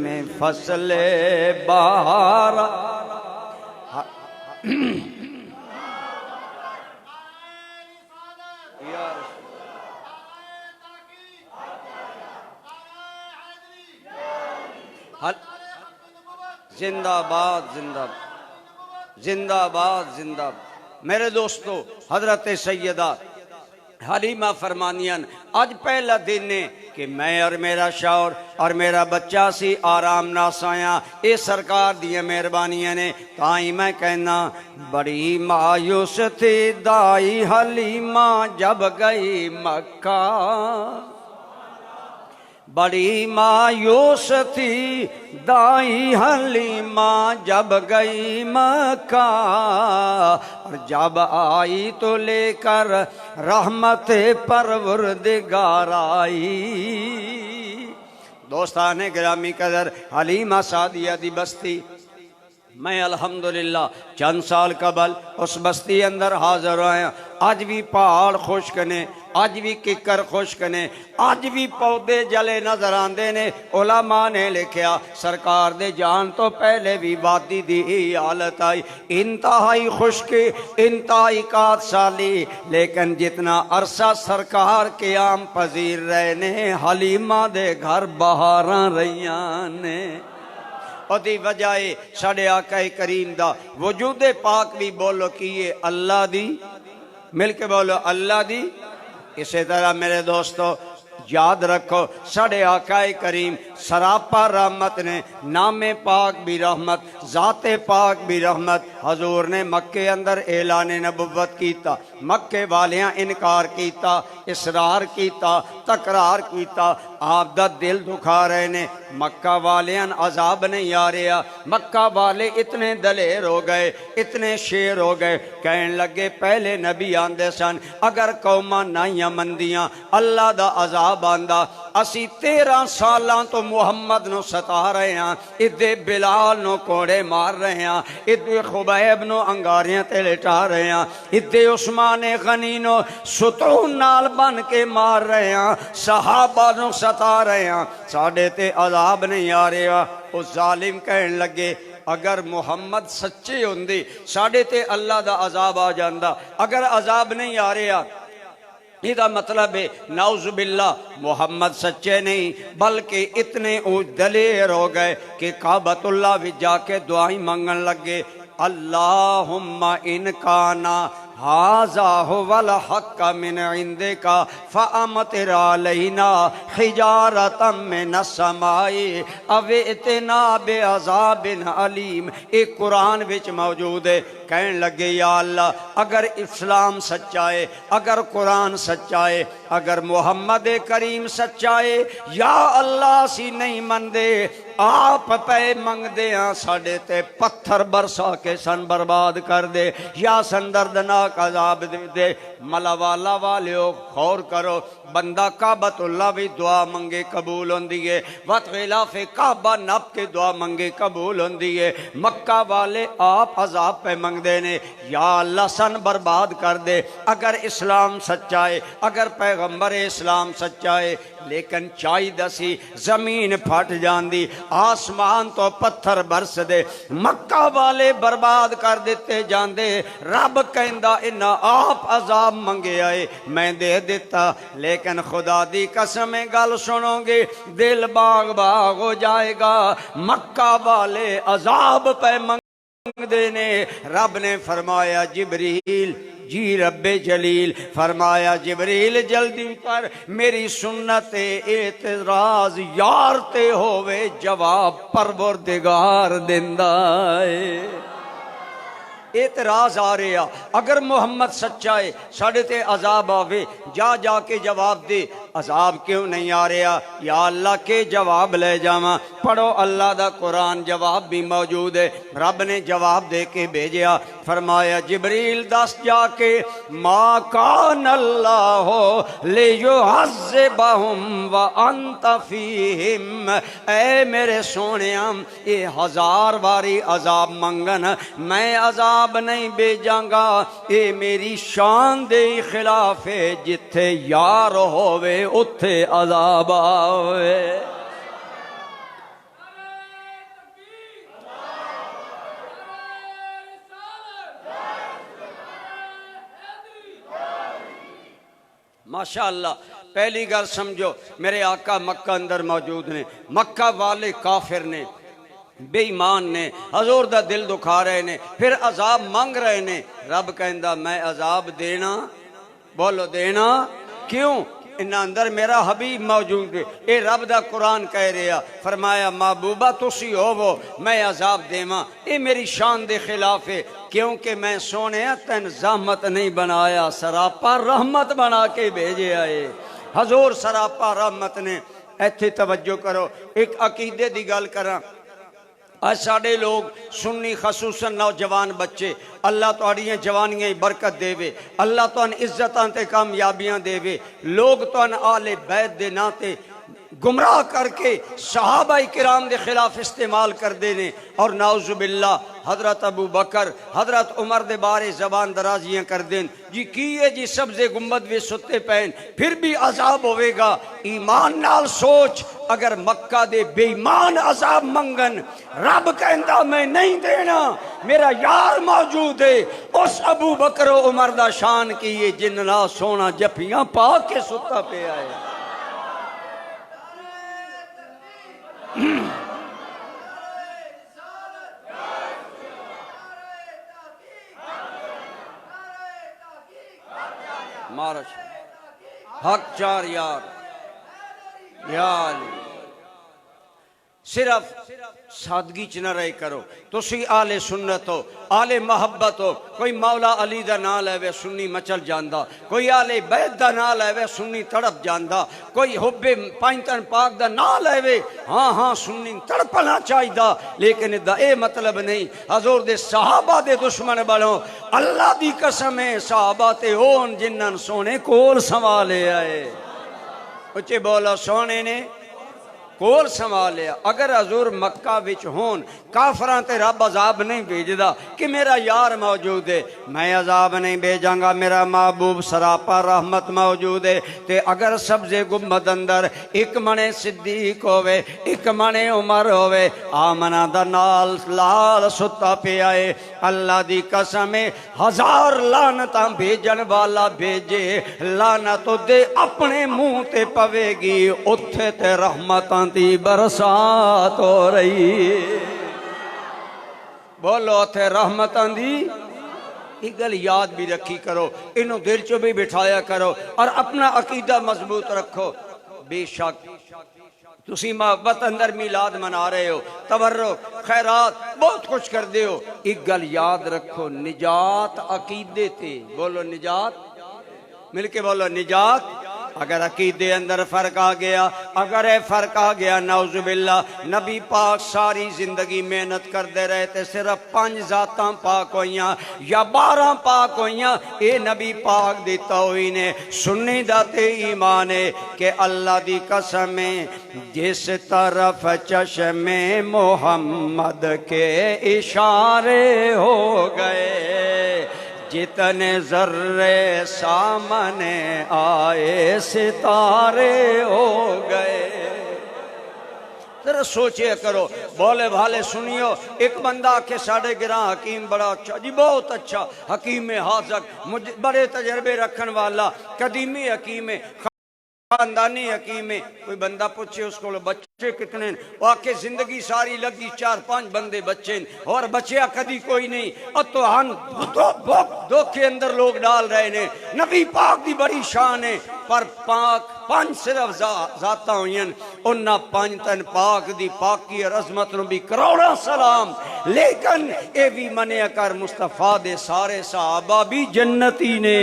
میں فصل بہار۔ زندہ باد زندہ باد زندہ باد زندہ باد۔ میرے دوستو حضرت سیدہ حلیمہ فرمانیاں آج پہلا دن ہے کہ میں اور میرا شوہر اور میرا بچہ سی آرام نہ سایاں، اے سرکار دی مہربانیاں نے، تائیں میں کہنا بڑی مایوس تھی دائی حلیمہ جب گئی مکہ، بڑی مایوس تھی دائی حلیمہ جب گئی مکہ، اور جب آئی تو لے کر رحمت پروردگار آئی۔ دوستان گرامی قدر حلیمہ سعدیہ دی بستی میں الحمدللہ چند سال قبل اس بستی اندر حاضر آیا، آج بھی پہاڑ خشک نے، آج بھی ککر خشک نے، آج بھی پودے جلے نظر آندے نے۔ علماء نے لکھیا سرکار دے جان تو پہلے بھی وادی دی حالت آئی، انتہائی خشکی، انتہائی کات سالی، لیکن جتنا عرصہ سرکار قیام پذیر رہے نے حلیمہ دے گھر بہاراں رہیاں نے۔ دی وجہ ساڑھے آقا کریم دا وجود پاک بھی بولو کیے اللہ دی، مل کے بولو اللہ دی۔ اسی طرح میرے دوستو یاد رکھو ساڑھے آقا کریم سراپا رحمت نے، نام پاک بھی رحمت، ذات پاک بھی رحمت۔ حضور نے مکے اندر اعلان نبوت کیتا، مکے والیاں انکار کیتا، اصرار کیتا، تکرار کیتا، آپ دا دل دکھا رہے نے۔ مکہ والیاں عذاب نہیں آ رہا، مکہ والے اتنے دلیر ہو گئے، اتنے شیر ہو گئے، کہن لگے پہلے نبی آندے سن اگر قوماں نائیاں مندیاں اللہ دا عذاب آندا، اسی 13 سالاں تو محمد نو ستا رہے ہیں، ادھے بلال نو کوڑے مار رہے ہیں، ادھے خبیب نو انگاریاں تے لٹا رہے ہیں، ادھے عثمان غنی نو ستون نال بن کے مار رہے ہیں، صحابہ نو ستا رہے ہیں، ساڑھے تے عذاب نہیں آ رہا۔ اس ظالم کہن لگے اگر محمد سچے ہوندے ساڑھے تے اللہ دا عذاب آ جاندہ، اگر عذاب نہیں آ رہا یہ دا مطلب ہے نعوذ باللہ محمد سچے نہیں، بلکہ اتنے دلیر ہو گئے کہ کعبۃ اللہ بھی جا کے دعائیں مانگن لگے، اللہم ان کانا ھذا ھو الحق من عندک فامطر علینا حجارۃ من السماء او ائتنا بعذاب علیم۔ ایک قرآن وچ موجود ہے۔ کہن لگے یا اللہ اگر اسلام سچا ہے، اگر قرآن سچا ہے، اگر محمد کریم سچا ہے، یا اللہ سی نہیں مندے، آپ پہ منگ دے ہاں ساڑھے تے پتھر برسا کے سن برباد کر دے، یا سن دردناک عذاب دے دے۔ ملا والا والیو خور کرو، بندہ کعبۃ اللہ بھی دعا منگے قبول ہوندی ہے، وقت غلاف کعبہ نب کے دعا منگے قبول ہوندی ہے۔ مکہ والے آپ عذاب پہ منگ دینے، یا اللہ سن برباد کر دے اگر اسلام سچا ہے، اگر پیغمبر اسلام سچا ہے۔ لیکن چاہی دسی زمین پھٹ جاندی، آسمان تو پتھر برس دے، مکہ والے برباد کر دیتے جاندے، رب کہندا انہاں آپ عذاب منگے آئے میں دے دیتا۔ لیکن خدا دی قسم گل سنو گے دل باغ باغ ہو جائے گا، مکہ والے عذاب پہ منگ دینے۔ رب نے فرمایا جبریل، جی رب جلیل فرمایا جبریل جلدی کر، میری سنت اعتراض یار تے ہووے جواب پروردگار دیندا ہے۔ اعتراض آ رہا اگر محمد سچا ہے ساڑھے تے عذاب آوے، جا جا کے جواب دے عذاب کیوں نہیں آ رہا، یا اللہ کے جواب لے جاواں۔ پڑھو اللہ دا قرآن، جواب بھی موجود ہے۔ رب نے جواب دے کے بھیجیا، فرمایا جبریل دس جا کے ما کان اللہ لیعذبہم وانت فیہم، اے میرے سونیاں یہ 1000 باری عذاب منگن میں عذاب نہیں بھیجاں گا، اے میری شان دے خلاف ہے، جتھے یار ہووے اتھے عذاب آوے۔ ماشاءاللہ پہلی گل سمجھو، میرے آقا مکہ اندر موجود نے، مکہ والے کافر نے، بے ایمان نے، حضور دا دل دکھا رہے نے، پھر عذاب مانگ رہے نے۔ رب کہندا میں عذاب دینا، بولو دینا کیوں؟ انہاں اندر میرا حبیب موجود ہے، اے رب دا قرآن کہہ رہا، فرمایا محبوبہ تسی ہوو میں عذاب دیواں، اے میری شان دے خلاف ہے، کیونکہ میں سونے تن زحمت نہیں بنایا، سراپا رحمت بنا کے بھیجے آئے۔ حضور سراپا رحمت نے۔ ایتھے توجہ کرو، ایک عقیدے دی گل کراں۔ آج ساڑھے لوگ سنی خصوصاً نوجوان بچے، اللہ تو اڑیاں جوانیاں برکت دے وے، اللہ تو ان عزتاں تے کامیابیاں دے وے، لوگ تو ان آل بیت دے ناتے گمراہ کر کے صحابہ کرام دے خلاف استعمال کر دینے، اور نعوذ باللہ حضرت ابو بکر حضرت عمر دے بارے زبان درازیاں کر دین، جی کیے جی سبز گنبد وے ستے پین، پھر بھی عذاب ہوئے گا۔ ایمان نال سوچ، اگر مکہ دے بے ایمان عذاب منگن، رب کہندا میں نہیں دینا، میرا یار موجود ہے، اس ابو بکر و عمر دا شان کیے جن لا سونا جپیاں پا کے ستا پہ آئے۔ مارش حق چار یار یا علی صرف سادگی چ نہ رہے کرو تسی آلے سنت ہو آلے محبت ہو کوئی مولا علی دا نام لے سنی مچل جاندا کوئی آلے بیت دا نام لے سنی تڑپ جاندا کوئی حب پائنتن پاک دا نام لے ہاں ہاں سنی تڑپنا چاہیدا لیکن دا اے مطلب نہیں حضور دے صحابہ دے دشمن بنو اللہ دی قسم ہے صحابہ تے ہون جنن سونے کول سنبھالے آئے اچھے بولا سونے نے کول سنبھالیا اگر حضور مکہ وچ ہون کافراں تے رب عذاب نہیں بھیجدا کہ میرا یار موجود ہے میں عذاب نہیں بھیجاں گا میرا محبوب سراپا رحمت موجود ہے تے اگر سبزے گنبد اندر ایک منے صدیق ہوئے ایک منے عمر ہوئے آمنہ دا نال لال ستا پہ آئے اللہ دی قسم ہزار لعنتاں بھیجن والا بھیجے لعنت دے اپنے منہ تے پوے گی اتھے تے رحمتاں دی برسات ہو رہی بولو تے رحمتاں دی ایک گل یاد بھی رکھی کرو انہوں دل چو بھی بٹھایا کرو اور اپنا عقیدہ مضبوط رکھو بے شک تسی محبت اندر میلاد منا رہے ہو تبرک خیرات بہت کچھ کر دے ہو ایک گل یاد رکھو نجات عقیدے تے بولو نجات مل کے بولو نجات اگر عقیدے اندر فرق آ گیا اگر اے فرق آ گیا نعوذ باللہ نبی پاک ساری زندگی محنت کر دے رہے تھے صرف 5 ذاتاں پاک ہوئیاں یا 12 پاک ہوئیاں اے نبی پاک دی توہین ہے سنی داتے ایمان ہے کہ اللہ دی قسم ہے جس طرف چشم محمد کے اشارے ہو گئے جتنے ذرے سامنے آئے ستارے ہو گئے ذرا سوچے کرو بولے بھالے سنیو ایک بندہ کے ساڑھے گراں حکیم بڑا اچھا جی بہت اچھا حکیم حاذق بڑے تجربے رکھن والا قدیمی حکیم خاندانی حکیم ہے کوئی بندہ پوچھے اس کو بچے کتنے واقع زندگی ساری لگی 4-5 بندے بچے اور بچیا کدی کوئی نہیں اتو ہن دو کے اندر لوگ ڈال رہے نے نبی پاک دی بڑی شان ہے پر پاک 5 صرف ذاتاں ہوئیں انہاں 5 تن پاک دی پاکی اور عظمت نو بھی کروڑا سلام لیکن اے بھی منع کر مصطفیٰ دے سارے صحابہ بھی جنتی نے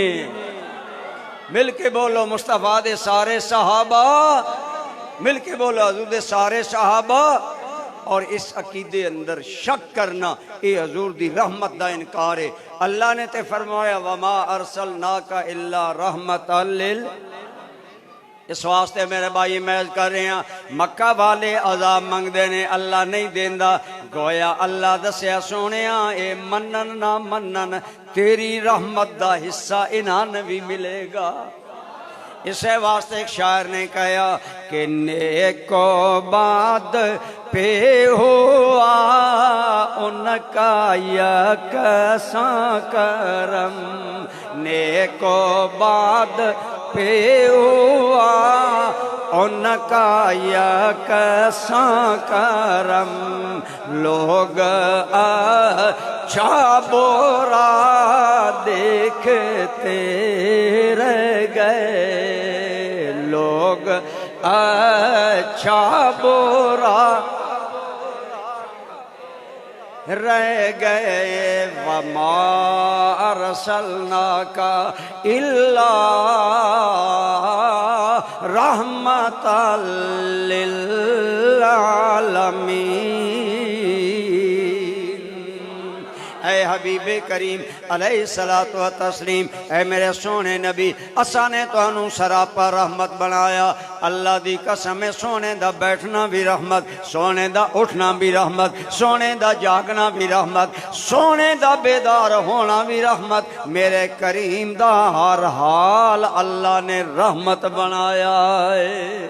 مل کے بولو مصطفیٰ دے سارے صحابہ مل کے بولو حضور دے سارے صحابہ اور اس عقیدے اندر شک کرنا اے حضور دی رحمت دا انکار ہے اللہ نے تے فرمایا وما ارسلناک الا رحمت لل اس واسطے میرے بھائی محض کر رہے ہیں مکہ والے عذاب منگ دینے اللہ نہیں دیندہ گویا اللہ دسیا سونیا اے منن نہ منن تیری رحمت دا حصہ انہاں بھی ملے گا اسے واسطے ایک شاعر نے کہا کہ نیک و باد پہ ہوا ان کا یکساں کرم نیک و باد پہ ہوا ان کا یکساں کرم لوگ اچھا برا دیکھتے رہ گئے لوگ اچھا برا رہ گئے وما ارسلناک الا رحمت للعالمین اے حبیب کریم علیہ الصلوۃ والتسلیم اے میرے سونے نبی اساں نے تانوں سراپا رحمت بنایا اللہ دی قسم سونے دا بیٹھنا بھی رحمت سونے دا اٹھنا بھی رحمت سونے دا جاگنا بھی رحمت سونے دا بیدار ہونا بھی رحمت میرے کریم دا ہر حال اللہ نے رحمت بنایا ہے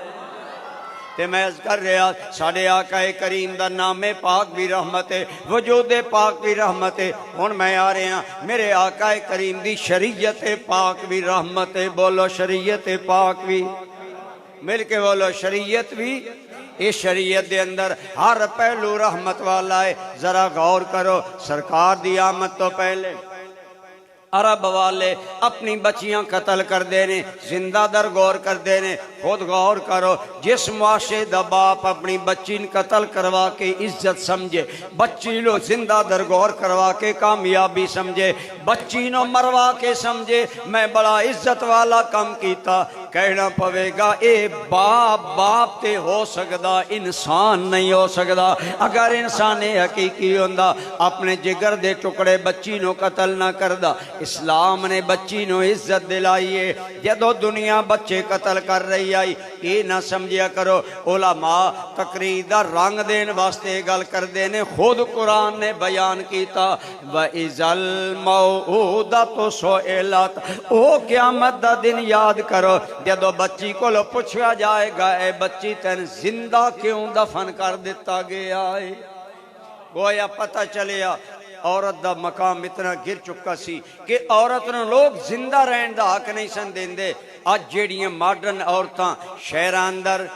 تے میں عرض کر رہا ساڑھے آقا کریم دا نام پاک بھی رحمت ہے وجود پاک بھی رحمت ہے ہن میں آ رہے ہیں میرے آقا کریم دی شریعت پاک بھی رحمت ہے بولو شریعت پاک بھی مل کے بولو شریعت بھی اس شریعت دے اندر ہر پہلو رحمت والا ہے ذرا غور کرو سرکار دی آمد تو پہلے عرب والے اپنی بچیاں قتل کر دینے، زندہ در غور کر دینے۔ خود غور کرو، جس معاشرے دا باپ اپنی بچی قتل کروا کے عزت سمجھے، بچی لو زندہ در غور کروا کے کامیابی سمجھے، بچی نو مروا کے سمجھے میں بڑا عزت والا کم کیتا، کہنا پوے گا اے باپ تے ہو سکدا، انسان نہیں ہو سکدا۔ اگر انسان حقیقی ہوندا اپنے جگر دے ٹکڑے بچی نو قتل نہ کردا۔ اسلام نے بچی نو عزت دلائیے، جدو دنیا بچے قتل کر رہی آئی، یہ نہ سمجھیا کرو علماء تقریر دا رنگ دین واسطے گل کر دینے، خود قرآن نے بیان کیتا وَإِذَا الْمَوْءُودَةُ سُئِلَتْ، او قیامت دا دن یاد کرو جدو بچی کو لو پوچھا جائے گا اے بچی تین زندہ کیوں دفن کر دیتا گیا ہے؟ گویا پتہ چلیا عورت دا مقام اتنا گر چکا سی کہ عورت نے لوگ زندہ رہن دا حق نہیں سن دیندے۔ آج جیڑیاں ماڈرن عورتاں شہراں اندر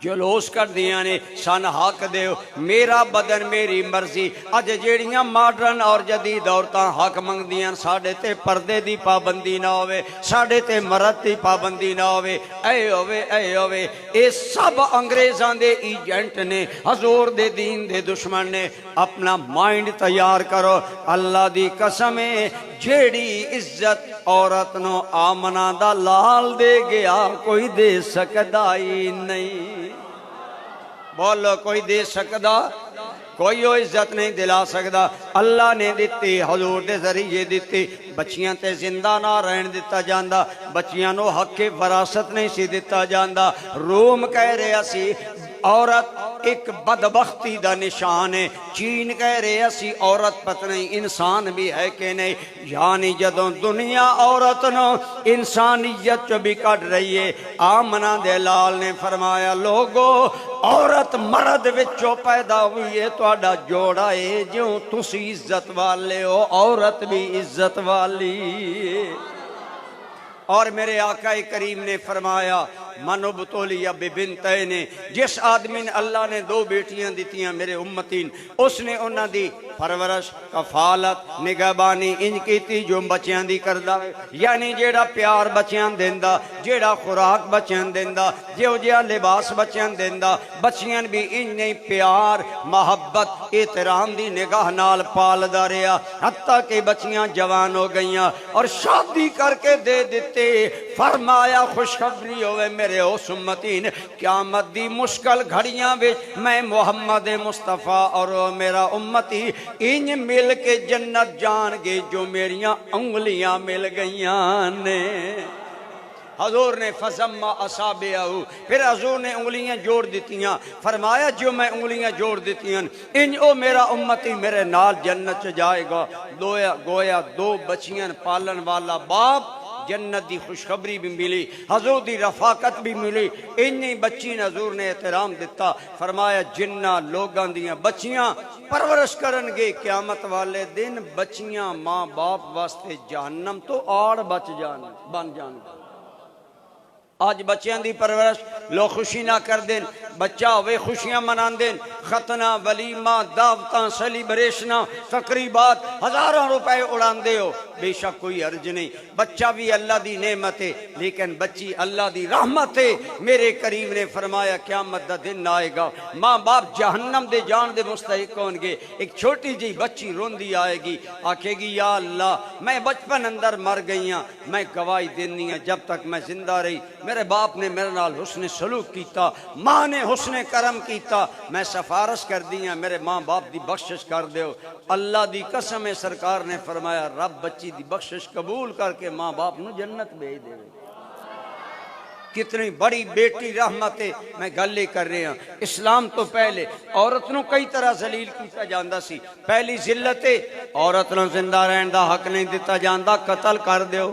جلوس کر دیا نے سن حق دیو میرا بدن میری مرضی، اج جیڑیاں ماڈرن اور جدید عورتاں حق منگ دیاں ساڑھے تے پردے دی پابندی نہ ہوئے، ساڑھے تے مرد دی پابندی نہ ہوئے، اے ہوئے اے سب انگریزاں دے ایجنٹ نے، حضور دے دین دے دشمن نے۔ اپنا مائنڈ تیار کرو، اللہ دی قسم ہے جیڑی عزت عورت نو آمنہ دا لال دے گیا کوئی دے سکدا ہی نہیں۔ بولو کوئی دے سکدا، کوئی وہ عزت نہیں دلا سکدا۔ اللہ نے دیتی، حضور دے ذریعے دیتی، بچیاں تے زندہ نہ رہن دیتا جاندہ، بچیاں نو حق وراثت نہیں سی دیتا جاندہ۔ روم کہہ رہے سی عورت ایک بدبختی دا نشان ہے، چین کہہ رہے سی عورت پتہ نہیں انسان بھی ہے کہ نہیں، یعنی جدوں دنیا عورت نو انسانیت چو بھی کٹ رہی ہے۔ آمنہ دے لال نے فرمایا لوگو عورت مرد وچوں پیدا ہوئی ہے، توڑا جوڑا ہے جو تسی عزت والے ہو، عورت بھی عزت والی ہے۔ اور میرے آقا کریم نے فرمایا من ابتلی ببنتین، جس آدمی نے اللہ نے دو بیٹیاں دیتیاں میرے امتین، اس نے انہاں دی پرورش کفالت نگہبانی انج کیتی جو بچیاں دی کردہ، یعنی جیڑا پیار بچیاں دیندہ، جیڑا خوراک بچیاں دیندہ، جو جیا لباس بچیاں دیندہ، بچیاں بھی انج نہیں پیار محبت احترام دی نگاہ نال پال دا رہا، حتیٰ کہ بچیاں جوان ہو گئیاں اور شادی کر کے دے دیتے۔ فرمایا خوشخبری ہوئے میرے اس امتین، قیامت دی مشکل گھڑیاں وچ میں محمد مصطفیٰ اور میرا امتی انج مل کے جنت جان گے جو میریاں انگلیاں مل گئیاں نے۔ حضور نے فَزَمَّ أَصَابِعَهُ، پھر حضور نے انگلیاں جوڑ دیتیاں، فرمایا جو میں انگلیاں جوڑ دیتیاں ان او میرا امتی میرے نال جنت چ جائے گا۔ گویا دو بچیاں پالن والا باپ، جنت دی خوشخبری بھی ملی، حضور دی رفاقت بھی ملی، انہی بچی نے حضور نے احترام دیتا۔ فرمایا جنہ لوگاں دیاں بچیاں پرورش کرن گے قیامت والے دن، بچیاں ماں باپ واسطے جہنم تو آڑ بن جان گا۔ آج بچیاں دی پرورش لوگ خوشی نہ کر دیں، بچہ ہوئے خوشیاں منان دیں، ختنہ ولیمہ دعوتاں سیلیبریشناں تقریبات ہزاروں روپے اڑان دے ہو، بے شک کوئی عرض نہیں، بچہ بھی اللہ دی نعمت ہے لیکن بچی اللہ دی رحمت ہے۔ میرے کریم نے فرمایا قیامت دا دن آئے گا ماں باپ جہنم دے جان دے مستحق ہوں گے، ایک چھوٹی جی بچی روندی آئے گی، آکھے گی یا اللہ میں بچپن اندر مر گئیاں، میں گواہی دینی ہے جب تک میں زندہ رہی میرے باپ نے میرے نال حسن سلوک کیتا، ماں نے حسن کرم کیتا، میں سفارش کر دیا میرے ماں باپ دی بخشش کر دیو۔ اللہ دی قسم سرکار نے فرمایا رب بچی دی بخشش قبول کر کے ماں باپ نو جنت بھیج دے۔ کتنی بڑی بیٹی رحمت ہے۔ میں گلے کر رہے ہیں اسلام تو پہلے عورت نو کئی طرح ذلیل کیتا جاندہ سی، پہلی ذلت ہے عورت نو زندہ رہن دا حق نہیں دیتا جاندہ، قتل کر دیو،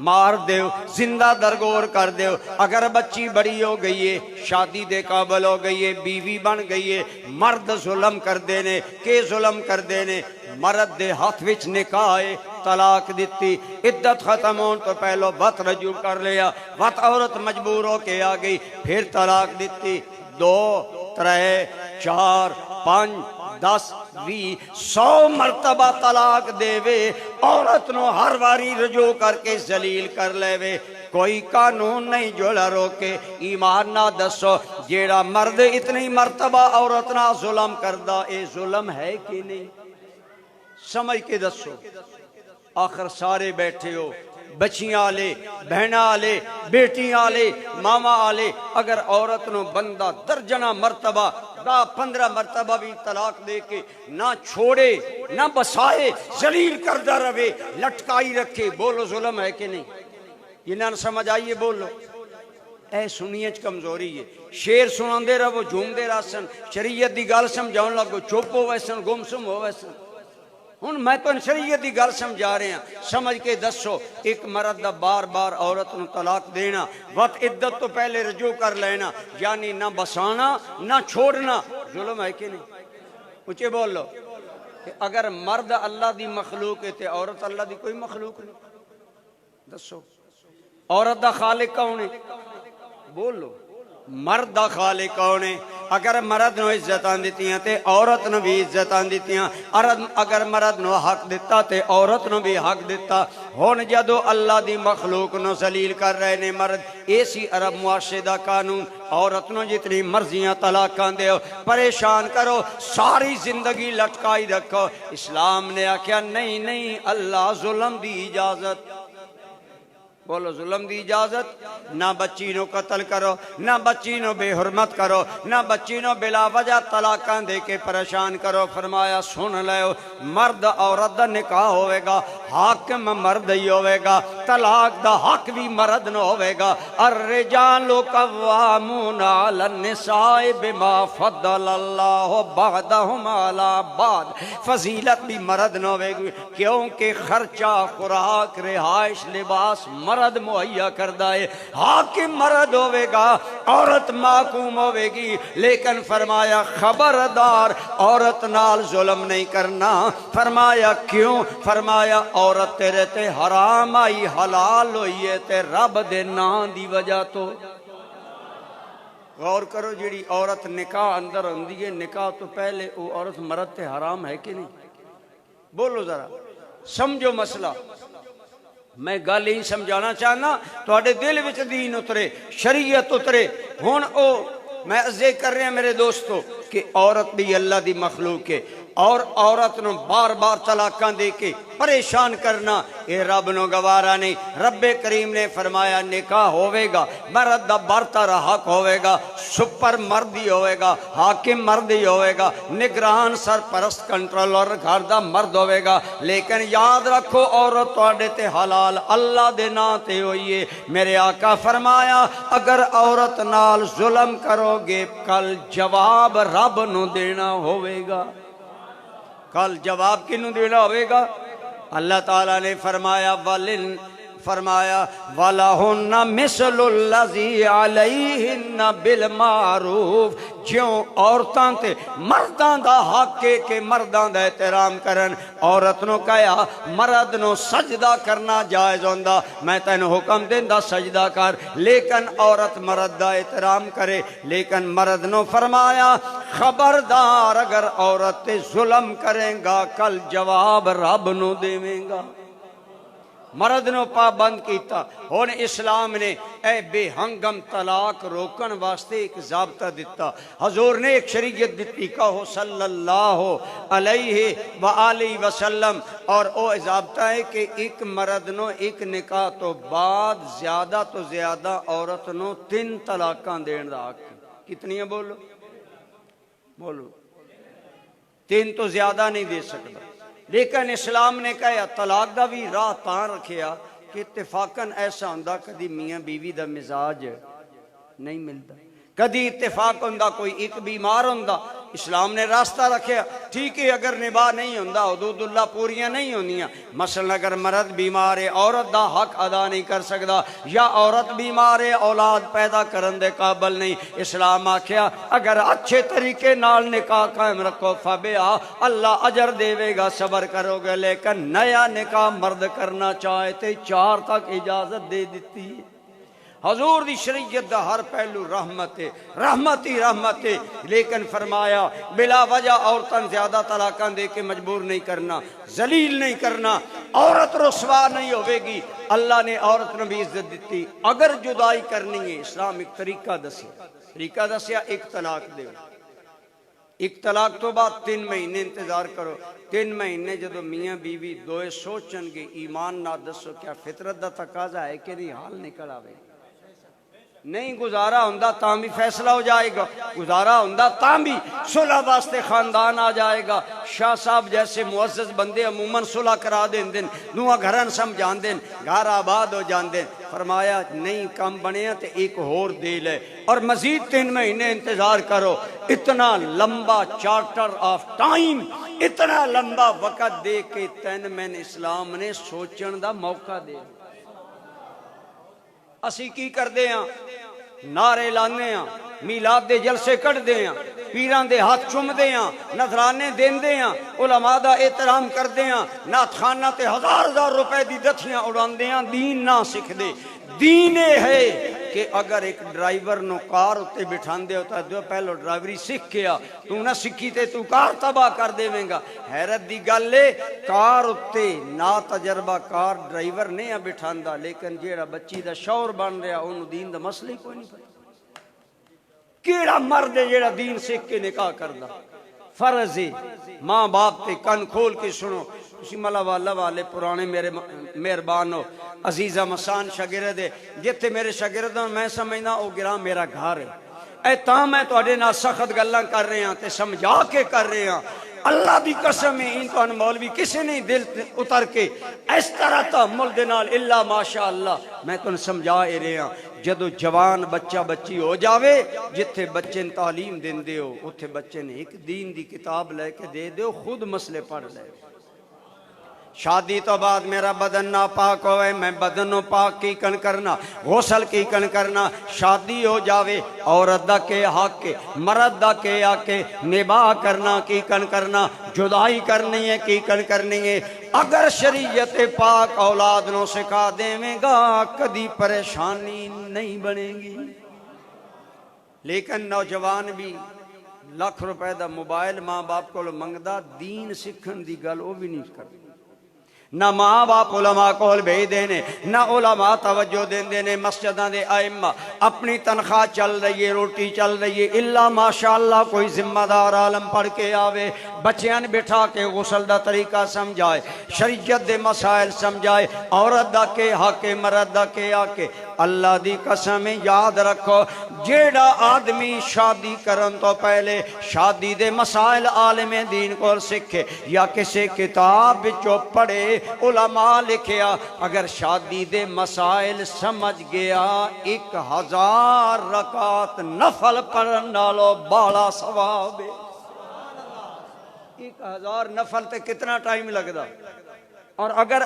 مار دیو، زندہ درگور کر دیو۔ اگر بچی بڑی ہو گئی ہے، شادی دے قابل ہو گئی ہے، بیوی بن گئی ہے، مرد ظلم کر دینے کہ ظلم کر دینے، مرد دے ہاتھ وچ نکاح ہے، طلاق دیتی، عدت ختم ہون تو پہلو وط رجوع کر لیا، وط عورت مجبور ہو کے آ گئی، پھر طلاق دیتی، 2 3 4 5 10 20 100 مرتبہ طلاق دے عورت نو ہر واری رجوع کر کے ذلیل کر لے کوئی قانون نہیں جوڑا روکے ایمان نہ دسو جیڑا مرد اتنی مرتبہ عورت نہ ظلم کردہ اے ظلم ہے کہ نہیں سمجھ کے دسو آخر سارے بیٹھے ہو بچیاں آلے بہنہ آلے بیٹیاں آلے ماما آلے اگر عورت نو بندہ درجنہ مرتبہ 10-15 مرتبہ بھی طلاق دے کے نہ چھوڑے نہ بسائے ذلیل کردہ رہے لٹکائی رکھے بولو ظلم ہے کہ نہیں یہ نہ سمجھ آئیے بولو اے سنیے کمزوری ہے شیر سنان دے رہو جھوم دے راسن شریعت دی گال سمجھاؤں لگو چپ ہو ویسن گمسم ہو ویسن ہن میں تو شریعت دی گل سمجھا رہے ہیں سمجھ کے دسو ایک مرد دا بار بار عورت نو طلاق دینا وقت عدت تو پہلے رجوع کر لینا یعنی نہ بسانا نہ چھوڑنا ظلم ہے کہ نہیں اونچے بول لو کہ اگر مرد اللہ دی مخلوق ہے تے عورت اللہ دی کوئی مخلوق نہیں دسو عورت دا خالق کون ہے بول لو مرد دا خالق کون ہے اگر مرد نو عزتاں دیتیاں تے عورت نو بھی عزتاں دیتیاں اگر مرد نو حق دیتا تے عورت نو بھی حق دیتا ہون جدو اللہ دی مخلوق نو ذلیل کر رہے نے مرد ایسی عرب معاشرے دا قانون عورت نو جتنی مرضیاں طلاقاں دے پریشان کرو ساری زندگی لٹکائی رکھو اسلام نے آکھیا نہیں اللہ ظلم دی اجازت بولو ظلم دی اجازت نہ بچی نو قتل کرو نہ بچی نو بے حرمت کرو نہ بچی نو بلا وجہ طلاقاں دے کے پریشان کرو فرمایا سن لیو مرد عورت دا نکاح ہوئے گا حاکم مرد ہی ہوئے گا طلاق دا حق بھی مرد نو ہوئے گا الرجال قوامون علی النساء بما فضل اللہ بعضهم علی بعض فضیلت بھی مرد نو ہوئے گی کیونکہ خرچہ خوراک رہائش لباس مرد مہیا کردہ ہے حاکم مرد ہوئے گا عورت محکوم ہوئے گی لیکن فرمایا خبردار عورت نال ظلم نہیں کرنا فرمایا کیوں فرمایا عورت تیرے تے حرام آئی حلال ہوئی ہے تے رب دے نام دی وجہ تو غور کرو جیڑی عورت نکاح اندر ہوندی ہے نکاح تو پہلے وہ عورت مرد تے حرام ہے کہ نہیں بولو ذرا سمجھو مسئلہ میں گل ہی سمجھانا چاہنا تواڈے دل وچ دین اترے شریعت اترے ہن او میں عرض کر رہے ہیں میرے دوستو کہ عورت بھی اللہ دی مخلوق ہے اور عورت نو بار بار طلاقاں دے کے پریشان کرنا اے رب نو گوارا نہیں رب کریم نے فرمایا نکاح ہوئے گا مرد دا برتر حق ہوئے گا سپر مرد ہی ہوئے گا حاکم مرد ہی ہوئے گا نگران سرپرست کنٹرولر گھر دا مرد ہوئے گا لیکن یاد رکھو عورت تواڈے تے حلال اللہ دے نام تے ہوئیے میرے آقا فرمایا اگر عورت نال ظلم کرو گے کل جواب رب نو دینا ہوئے گا کل جواب کنوں دینا ہوئے گا اللہ تعالیٰ نے فرمایا وَلَهُنَّ مِثْلُ الَّذِي عَلَيْهِنَّ بِالْمَعْرُوفِ جیوں عورتاں تے مرداں دا حق ہے کہ مرداں دا احترام کرن عورت نو کہیا مرد نو سجدہ کرنا جائز ہوندا میں تینوں حکم دیندا سجدہ کر لیکن عورت مرد دا احترام کرے لیکن مرد نو فرمایا خبردار اگر عورت تے ظلم کریں گا کل جواب رب نو دیویں گا مرد نو پابند کیتا ہن اسلام نے اے بے ہنگم طلاق روکن واسطے ایک ضابطہ دیتا حضور نے ایک شریعت دیتی کہو صلی اللہ علیہ وآلہ وسلم اور او ضابطہ ہے کہ ایک مرد نو ایک نکاح تو بعد زیادہ تو زیادہ عورت نو 3 طلاقاں دین دا حق کتنی ہیں بولو 3 تو زیادہ نہیں دے سکتا لیکن اسلام نے کہا طلاق دا بھی راہ تاں رکھیا کہ اتفاقاً ایسا ہوندا کدی میاں بیوی دا مزاج نہیں ملتا کدی اتفاق ہوندا کوئی ایک بیمار ہوندا اسلام نے راستہ رکھیا ٹھیک ہے اگر نباہ نہیں ہوندا حدود اللہ پوریاں نہیں ہوندیاں مثلا اگر مرد بیمار ہے عورت دا حق ادا نہیں کر سکدا یا عورت بیمار ہے اولاد پیدا کرن دے قابل نہیں اسلام آکھیا اگر اچھے طریقے نال نکاح قائم رکھو فبیا اللہ اجر دے گا صبر کرو گے لیکن نیا نکاح مرد کرنا چاہے تے 4 تک اجازت دے دیتی ہے حضور دی شریعت دا ہر پہلو رحمت ہے، رحمت ہی رحمت ہے۔ لیکن فرمایا بلا وجہ عورتاں زیادہ طلاقاں دے کے مجبور نہیں کرنا، ذلیل نہیں کرنا، عورت رسوا نہیں ہوے گی۔ اللہ نے عورت نو بھی عزت دیتی۔ اگر جدائی کرنی ہے اسلام ایک طریقہ دسیا، ایک طلاق دیو۔ ایک طلاق تو بعد 3 مہینے انتظار کرو۔ 3 مہینے جدو میاں بیوی دوئے سوچن گے ایمان نہ دسو کیا فطرت دا تقاضا ہے کہ نہیں، حال نکل آوے۔ نہیں گزارا ہوندہ تاں بھی فیصلہ ہو جائے گا، گزارا ہوندہ تاں بھی صلح واسطے خاندان آ جائے گا۔ شاہ صاحب جیسے معزز بندے عموماً صلح کرا دین دن، نوہ گھران سمجھان دن، گھر آباد ہو جان دن۔ فرمایا نہیں کام بنیا تے ایک اور دے لے اور مزید 3 مہینے انتظار کرو۔ اتنا لمبا چارٹر آف ٹائم، اتنا لمبا وقت دے کے تین میں نے اسلام نے سوچن دا موقع دے۔ اسی کی کر دے ہیں، نعرے لانے ہیں، میلاد دے جلسے کٹ دے ہیں، پیران دے ہاتھ چم دے ہیں، نذرانے دین دے ہیں، علماء دا احترام کر دے ہیں، نعت خانہ تے 1000 روپے دی دتھیاں اڑان دے ہیں۔ دین نہ سکھ دے۔ دین ہے کہ اگر ایک ڈرائیور نو کار اتے بٹھان دے ہوتا ہے دو پہلو ڈرائیوری سکھ گیا، تو نہ سکھی تے تو کار تباہ کر دے گا۔ حیرت دی گل ہے کار اتے نا تجربہ کار ڈرائیور نہیں بٹھان دا، لیکن جیڑا بچی دا شور بن رہا انہوں دین دا مسئلہ کوئی نہیں پتا۔ کیڑا مرد ہے جیڑا دین سکھ کے نکاح کردا؟ فرض ہے ماں باپ تے کن کھول کے سنو۔ اسی ملا والا والے پرانے میرے مہربان ہو، عزیزہ مسان شاگرد ہے، جتے میرے شاگرد ہوں میں سمجھنا او گراں میرا گھر ہے۔ اے تاں میں تواڈے نال سخت گلاں کر رہے ہیں تے سمجھا کے کر رہے ہیں۔ اللہ دی قسم ہے ان تو مولوی کسی نہیں دل اتر کے اس طرح تحمل دے نال الا ماشاءاللہ میں تو سمجھا رہے ہیں۔ جدو جوان بچہ بچی ہو جاوے جتھے بچے تعلیم دین دے ہو اتھے بچے نے ایک دین دی کتاب لے کے دے دے خود مسئلے پڑھ لے۔ شادی تو بعد میرا بدن ناپاک ہوئے، میں بدن نو پاک کی کن کرنا، غسل کی کن کرنا۔ شادی ہو جاوے عورت دا کے حق کے، مرد دا کے حق کے، نباہ کرنا کی کن کرنا، جدائی کرنی ہے کی کن کرنی ہے۔ اگر شریعت پاک اولاد نو سکھا دیں گا کدی پریشانی نہیں بنے گی۔ لیکن نوجوان بھی لاکھ روپے دا موبائل ماں باپ کو منگدا، دین سکھن دی گل وہ بھی نہیں کرتا۔ نہ ماں باپ علماء کول بھیج دینے، نہ علماء توجہ دین دینے۔ مسجداں دے ائمہ اپنی تنخواہ چل رہی ہے، روٹی چل رہی ہے، اللہ ماشاءاللہ کوئی ذمہ دار عالم پڑھ کے آوے، بچیاں بٹھا کے غسل دا طریقہ سمجھائے، شریعت دے مسائل سمجھائے، عورت دا کے حق ہے، مرد دا کے حق ہے۔ اللہ دی قسم یاد رکھو جیڑا آدمی شادی کرن تو پہلے شادی دے مسائل عالم دین کو سکھے یا کسی کتاب وچوں پڑھے، علماء لکھیا اگر شادی دے مسائل سمجھ گیا 1000 رکعت نفل پڑھن نالو بالا ثواب ہے۔ 1000 نفل تے کتنا ٹائم لگدا؟ اور اگر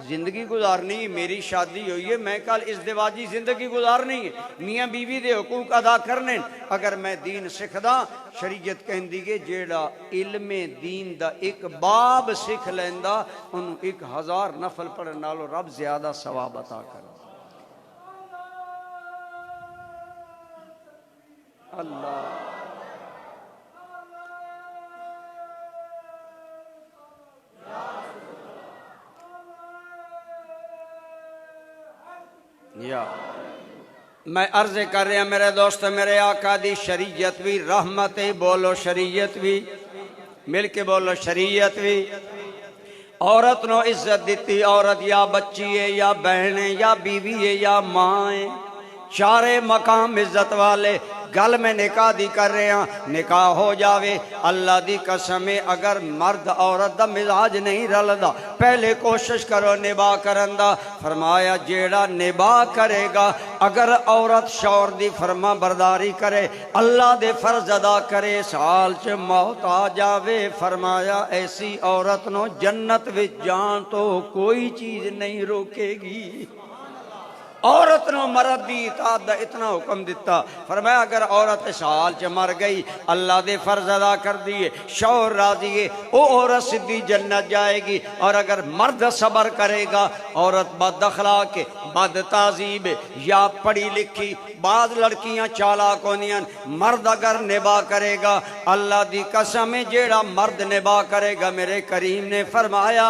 زندگی گزارنی، میری شادی ہوئی ہے، میں کل ازدواجی زندگی گزارنی ہے، میاں بیوی دے حقوق ادا کرنے، اگر میں دین سکھدا شریعت کہندی کہ جیڑا علم دین دا ایک باب سکھ لیندا انہوں 1000 نفل پڑھن نالو رب زیادہ ثواب عطا کر۔ اللہ یا میں عرض کر رہا میرے دوست میرے آقا دی شریعت بھی رحمت ہے، بولو شریعت بھی، مل کے بولو شریعت بھی۔ عورت نو عزت دیتی، عورت یا بچی ہے یا بہن ہے یا بیوی ہے یا ماں ہے، چارے مقام عزت والے۔ گل میں نکاح دی کر رہے ہیں، نکاح ہو جاوے اللہ دی قسم اگر مرد عورت دا مزاج نہیں رلدا پہلے کوشش کرو نباہ کرن دا۔ فرمایا جیڑا نباہ کرے گا اگر عورت شوہر دی فرما برداری کرے، اللہ دے فرض ادا کرے، سال چ موت آ جاوے، فرمایا ایسی عورت نو جنت وچ جان تو کوئی چیز نہیں روکے گی۔ عورت نو مرد دی اطاعت دا اتنا حکم دیتا، فرمایا اگر عورت اس حال چ مر گئی اللہ دے فرض ادا کر دیے، شوہر راضی ہے، وہ عورت سیدھی جنت جائے گی، اور اگر مرد صبر کرے گا، عورت بد اخلاق ہے، بد تہذیب ہے یا پڑھی لکھی، بعض لڑکیاں چالاک ہونیاں، مرد اگر نباہ کرے گا، اللہ دی قسم ہے جیڑا مرد نباہ کرے گا، میرے کریم نے فرمایا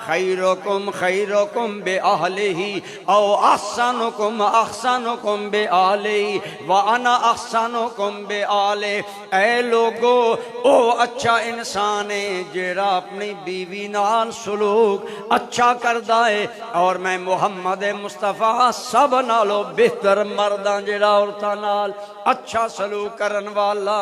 خیرکم خیرکم بے اہلہی او احسنکم احسنکم بے اہلہی وانا احسنکم بے اہلہ، اے لوگو او اچھا انسان ہے جیڑا اپنی بیوی نال سلوک اچھا کردہ ہے، اور میں محمد مصطفیٰ سب نالو بہتر مرداں جیڑا عورتاں نال اچھا سلوک کرن والا۔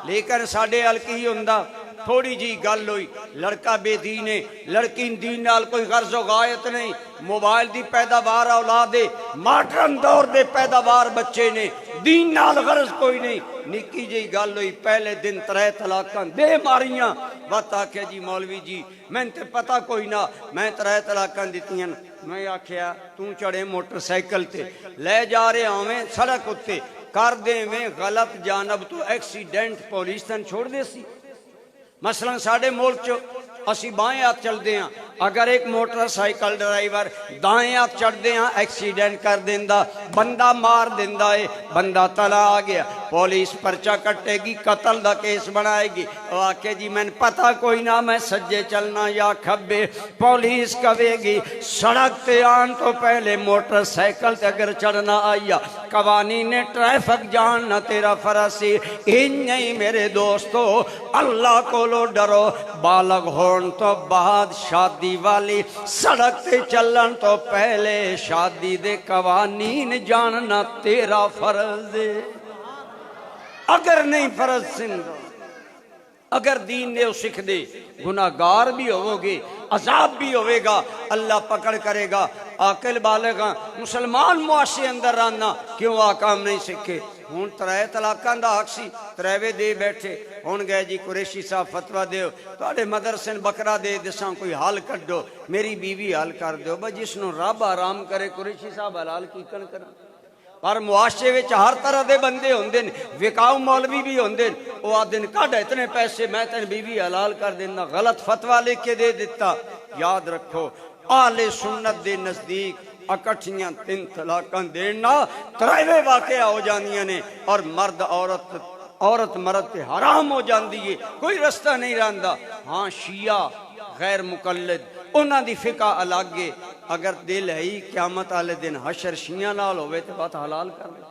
لیکن ساڈے ال کی ہوندا، تھوڑی جی گل ہوئی، لڑکا بے دین ہے، لڑکی دین نال کوئی غرض و غایت نہیں، موبائل دی پیداوار اولاد ہے، ماڈرن دور دے پیداوار بچے نے، دین نال غرض کوئی نہیں، نکی جی گل ہوئی، پہلے دن 3 طلاقاں دے ماریاں، وقت آکھیا جی مولوی جی میں تے پتہ کوئی نہ، میں 3 طلاقاں دتیاں، میں آکھیا تو چڑھے موٹر سائیکل تے لے جا رہے ہوویں سڑک اتے کر دیں میں غلط جانب تو ایکسیڈنٹ پولیس تن چھوڑ دے سی۔ مثلا ساڑھے ملک چو اسی بائیں ہاتھ چل دے ہیں، اگر ایک موٹر سائیکل ڈرائیور دائیں ہاتھ چڑھ دے ہیں ایکسیڈنٹ کر دیندہ، بندہ مار دیندہ ہے، بندہ تلا آ گیا، پولیس پرچہ کٹے گی، قتل دا کیس بنائے گی، واقعی جی میں پتہ کوئی نہ میں سجے چلنا یا کھبے، پولیس کہے گی سڑک تے آن تو پہلے موٹر سائیکل تے اگر چڑھنا آیا، قوانین ٹریفک جاننا تیرا فرض ہے، انہی میرے دوستو اللہ کو لو ڈرو، بالغ ہون تو بعد شادی والی سڑک تے چلن تو پہلے شادی دے قوانین جاننا تیرا فرض ہے۔ اگر نہیں فرض سندو، اگر دین نے سکھ دے گناہگار بھی ہوگے، عذاب بھی ہوئے گا، اللہ پکڑ کرے گا، عاقل بالغاں مسلمان معاشرے اندر رہنا کیوں آکام نہیں سکھے؟ ہون 3 طلاقاں دا حق سی، 3 دے بیٹھے، ہون گئے جی قریشی صاحب فتوہ دیو، توڑے مدرسن بکرا دے دساں کوئی حال کر دو، میری بیوی حال کر دو، با جس نو رب آرام کرے قریشی صاحب حلال کی کن کرنا۔ پر معاشرے وچ ہر طرح دے بندے ہوندے نے، وکاؤ مولوی بھی ہوندے نے، او آدن کڈ اتنے پیسے میں تن بیوی حلال کر دینا، غلط فتوہ لکھ کے دے دیتا۔ یاد رکھو اہل سنت دے نزدیک اکٹھیاں 3 طلاقاں دینا 3 واقعہ ہو جانیاں نے، اور مرد عورت مرد تے حرام ہو جاندی ہے، کوئی رستہ نہیں رہندا۔ ہاں شیعہ غیر مقلد انہاں دی فقہ الگ ہے، اگر دل ہے ہی قیامت والے دن حشر شیعہ نال ہوئے تو بات حلال کر لے،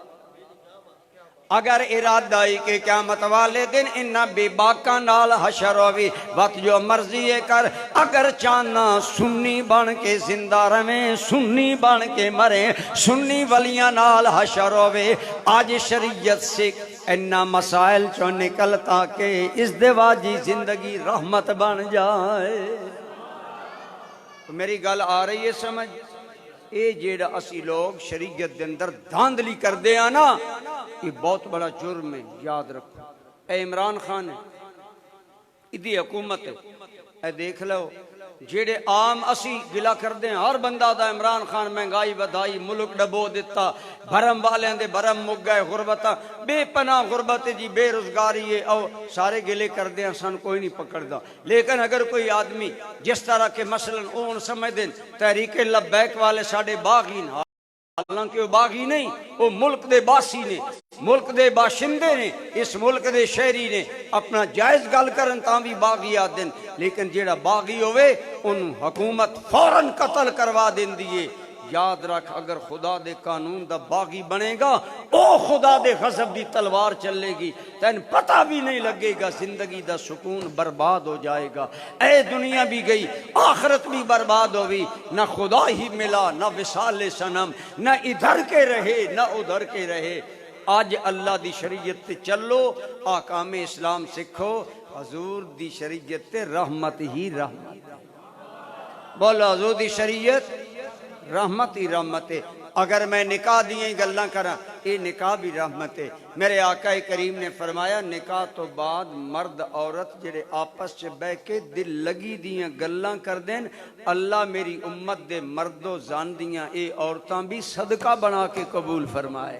اگر ارادہ ہی کہ قیامت والے دن انہاں بے باکاں نال حشر ہوئی، وقت جو مرضی ہے کر، اگر چاہنا سنی بن کے زندہ رہیں، سنی بن کے مریں، سنی ولیاں نال حشر ہوئے۔ آج شریعت سے انہاں مسائل چو نکلتا کہ ازدواجی زندگی رحمت بن جائے۔ تو میری گل آ رہی ہے سمجھ؟ اے جیڑا اسی لوگ شریعت دے اندر دھاندلی کر دے آنا، یہ بہت بڑا جرم ہے، یاد رکھو۔ اے عمران خان ہے، ادھی حکومت ہے، اے دیکھ لو جیڑے عام اسی گلا کر دیں، ہر بندہ دا عمران خان مہنگائی بدائی، ملک ڈبو دیتا، بھرم والے دے بھرم مک گئے، غربتہ بے پناہ غربت جی، بے روزگاری ہے، او سارے گلے کر دیں، سن کوئی نہیں پکڑ دا۔ لیکن اگر کوئی آدمی جس طرح کے مثلا اون سمجھ دیں تحریک لبیک والے ساڑے باغین، حالانکہ وہ باغی نہیں، وہ ملک دے باسی نے، ملک دے باشندے نے، اس ملک دے شہری نے، اپنا جائز گل کرن تاں بھی باغی آدن، لیکن جیڑا باغی ہوئے ان حکومت فوراً قتل کروا دین دیئے۔ یاد رکھ اگر خدا دے قانون دا باغی بنے گا، او خدا دے غضب دی تلوار چلے گی، تین پتہ بھی نہیں لگے گا، زندگی دا سکون برباد ہو جائے گا، اے دنیا بھی گئی، آخرت بھی برباد ہوئی، نہ خدا ہی ملا، نہ وصال صنم، نہ ادھر کے رہے نہ ادھر کے رہے۔ آج اللہ دی شریعت تے چلو، احکام اسلام سکھو، حضور دی شریعت تے رحمت ہی رحمت، بولو حضور دی شریعت رحمت ہی رحمت ہے۔ اگر میں نکاح دیاں گلاں کراں یہ نکاح بھی رحمت ہے۔ میرے آقا کریم نے فرمایا نکاح تو بعد مرد عورت جڑے آپس چ بہ کے دل لگی دیاں گلاں کر دین، اللہ میری امت دے مرد و زان دیاں اے عورتاں بھی صدقہ بنا کے قبول فرمائے۔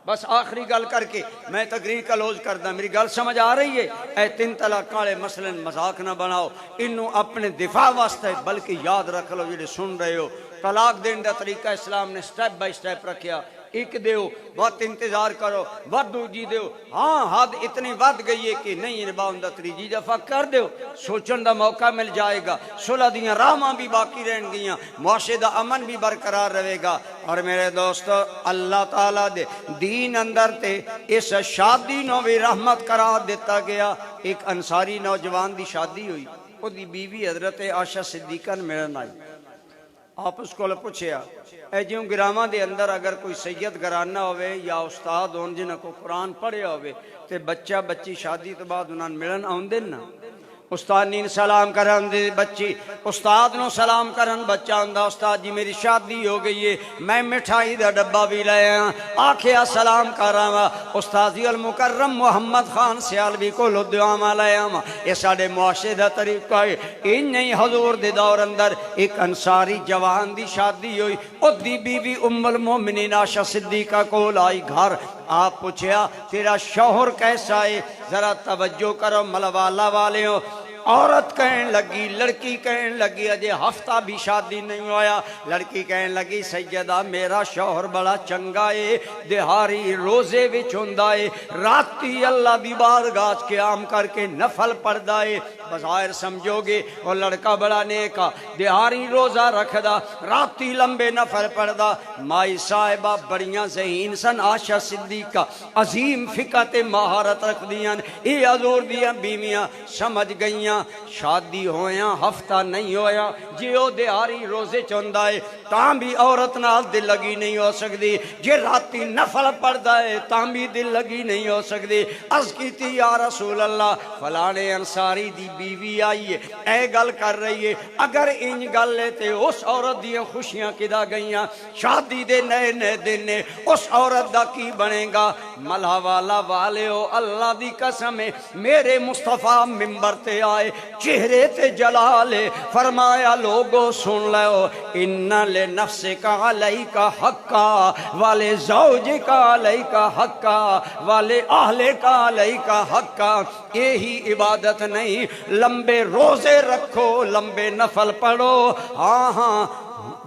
بس آخری گل کر کے میں تقریر کلوز کردہ، میری گل سمجھ آ رہی ہے؟ اے 3 طلاق والے مثلا مذاق نہ بناؤ، انہوں اپنے دفاع واسطے بلکہ یاد رکھ لو جڑے سن رہے ہو، طلاق دین دا طریقہ اسلام نے سٹیپ بائی سٹیپ رکھیا۔ ایک دیو وقت انتظار کرو، ود دوجی دیو، ہاں حد اتنی ود گئی ہے کہ نہیں نباؤں دا تریجی دفعہ کر دیو، سوچن دا موقع مل جائے گا، صلح دیاں راہاں بھی باقی رہن گیاں، معاشرے دا امن بھی برقرار رہے گا۔ اور میرے دوستو اللہ تعالیٰ دے دین اندر تے اس شادی نو بھی رحمت قرار دیتا گیا۔ ایک انصاری نوجوان دی شادی ہوئی، وہ دی بیوی حضرت عائشہ صدیقہ نے ملن آئی، آپ اس کو پوچھیا اے جیوں گراواں دے اندر اگر کوئی سید گرانہ ہوئے یا استاد ہون جنہاں کو قرآن پڑھے ہوئے تے بچہ بچی شادی تو بعد انہاں ملن آن دن نا، استاد نین سلام کرن دے بچی استاد نو سلام کرن بچہ اندہ استاد جی میری شادی ہو گئی ہے، میں مٹھائی دا ڈبہ بھی لے آیا، آکھیا سلام کراں، استاد جی المکرم محمد خان سیالوی کو لو دعاواں لے آواں۔ یہ ساڈے معاشرے دا طریقہ ہے۔ انہی حضور دے دور اندر ایک انصاری جوان دی شادی ہوئی، او دی بیوی ام المومنین عائشہ صدیقہ کول آئی گھر، آپ پوچھیا تیرا شوہر کیسا ہے؟ ذرا توجہ کرو ملوالا والے ہو۔ عورت کہنے لگی، لڑکی کہنے لگی اجے ہفتہ بھی شادی نہیں ہویا، لڑکی کہنے لگی سیدہ میرا شوہر بڑا چنگا ہے، دہاری روزے وچ ہوندا ہے، راتی اللہ دی بارگاہ قیام کر کے نفل پڑھدا ہے۔ بظاہر سمجھو گے اور لڑکا بڑا نیکا، دہاری روزہ رکھدا، راتی لمبے نفل پڑھدا۔ مائی صاحبہ بڑیاں ذہین سن، عائشہ صدیقہ عظیم فقہ تے مہارت رکھ دیاں، اے حضور دیاں بیویاں سمجھ گئیاں شادی ہویاں ہفتہ نہیں ہویا، جے او دہاری روزے چوندا ہے تاں بھی عورت نال دل لگی نہیں ہو سکتی، جے راتی نفل پڑھدا ہے تاں بھی دل لگی نہیں ہو سکتی۔ عرض کیتی یا رسول اللہ فلانے انصاری دی بیوی آئی ہے، اے گل کر رہی ہے، اگر انج گل ہے تے اس عورت دیاں خوشیاں کدا گئیاں، شادی دے نئے نئے دن نے اس عورت دا کی بنے گا؟ ملہ والا والے ہو اللہ دی قسم ہے، میرے مصطفیٰ ممبر تے آئے، چہرے تے جلال ہے، فرمایا لوگو سن لو ان لنفسک علیک حقا والے زوجک علیک حقا والے اہلک علیک حقا۔ یہی عبادت نہیں، لمبے روزے رکھو، لمبے نفل پڑھو، ہاں ہاں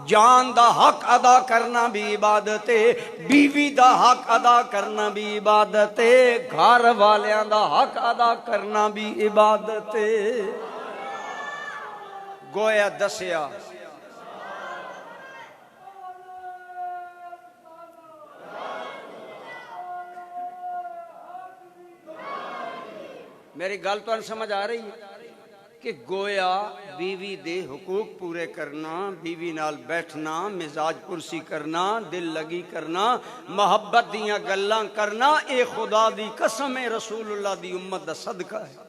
جان دا حق ادا کرنا بھی عبادت ہے، بیوی دا حق ادا کرنا بھی عبادت ہے، گھر والیاں دا حق ادا کرنا بھی عبادت ہے۔ گویا دسیا میری گل تو سمجھ آ رہی ہے کہ گویا بیوی دے حقوق پورے کرنا، بیوی نال بیٹھنا، مزاج پرسی کرنا، دل لگی کرنا، محبت دیاں گلاں کرنا، اے خدا دی قسم ہے رسول اللہ دی امت دا صدقہ ہے۔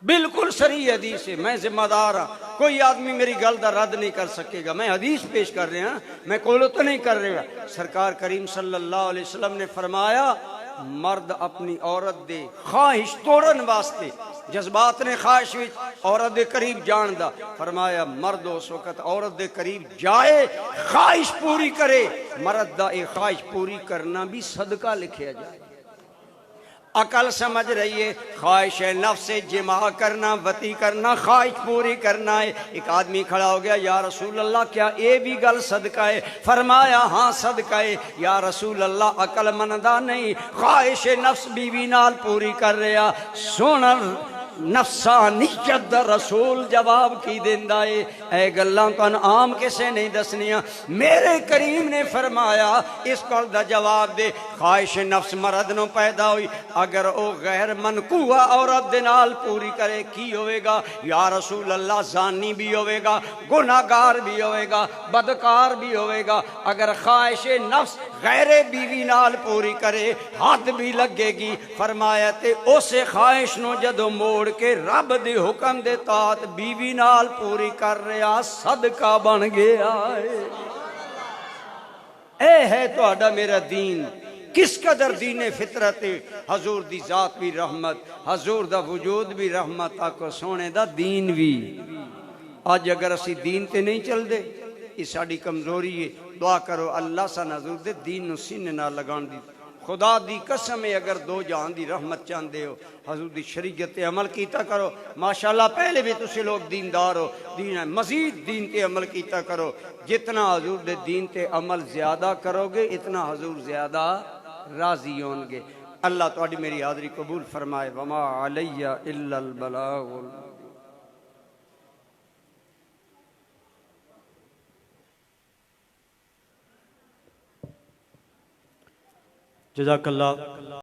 بالکل صحیح حدیث ہے، میں ذمہ دار ہاں، کوئی آدمی میری گل دا رد نہیں کر سکے گا، میں حدیث پیش کر رہے ہیں، میں کولو تو نہیں کر رہا۔ سرکار کریم صلی اللہ علیہ وسلم نے فرمایا مرد اپنی عورت دے خواہش توڑن واسطے، جذبات نے خواہش وچ عورت دے قریب جان دا، فرمایا مرد اس وقت عورت دے قریب جائے خواہش پوری کرے، مرد دا اے خواہش پوری کرنا بھی صدقہ لکھیا جائے۔ عقل سمجھ رہی ہے، خواہش نفس سے جمع کرنا، وطی کرنا، خواہش پوری کرنا ہے۔ ایک آدمی کھڑا ہو گیا، یا رسول اللہ کیا اے بھی گل صدقہ ہے؟ فرمایا ہاں صدقہ ہے۔ یا رسول اللہ عقل مندہ نہیں، خواہش نفس بیوی نال پوری کر رہا، سنن نفسانیت دا رسول جواب کی دیندہ ہے، اے گلاں کن عام کسے نہیں دسنیاں، میرے کریم نے فرمایا اس کل دا جواب دے۔ خواہش نفس مرد نو پیدا ہوئی، اگر او غیر منقوہ عورت دے نال پوری کرے کی ہوئے گا؟ یا رسول اللہ زانی بھی ہوئے گا، گناہگار بھی ہوئے گا، بدکار بھی ہوئے گا۔ اگر خواہش نفس غیر بیوی نال پوری کرے حد بھی لگے گی۔ فرمایا تے اسے خواہش نو جدو موڑ کے رب دے حکم دے تات بیوی نال پوری کر رہا، صدقہ بن گیا ہے۔ اے ہے تو میرا دین کس قدر دین فطرت حضور دی ذات بھی رحمت حضور دا وجود بھی رحمت آکو سونے دا دین بھی آج اگر اسی دین تے نہیں چل دے یہ ساڑی کمزوری ہے دعا کرو اللہ سا حضور دے دین نو سینے نہ لگان دی خدا دی قسم ہے اگر دو جہان دی رحمت چاندے ہو حضور دی شریعت تے عمل کیتا کرو ماشاءاللہ پہلے بھی تسی لوگ دیندار ہو دین ہے مزید دین تے عمل کیتا کرو جتنا حضور دے دین تے عمل زیادہ کرو گے اتنا حضور زیادہ راضی ہوں گے اللہ تہاڈی میری حاضری قبول فرمائے وما علیہ الا البلاغ جزاک اللہ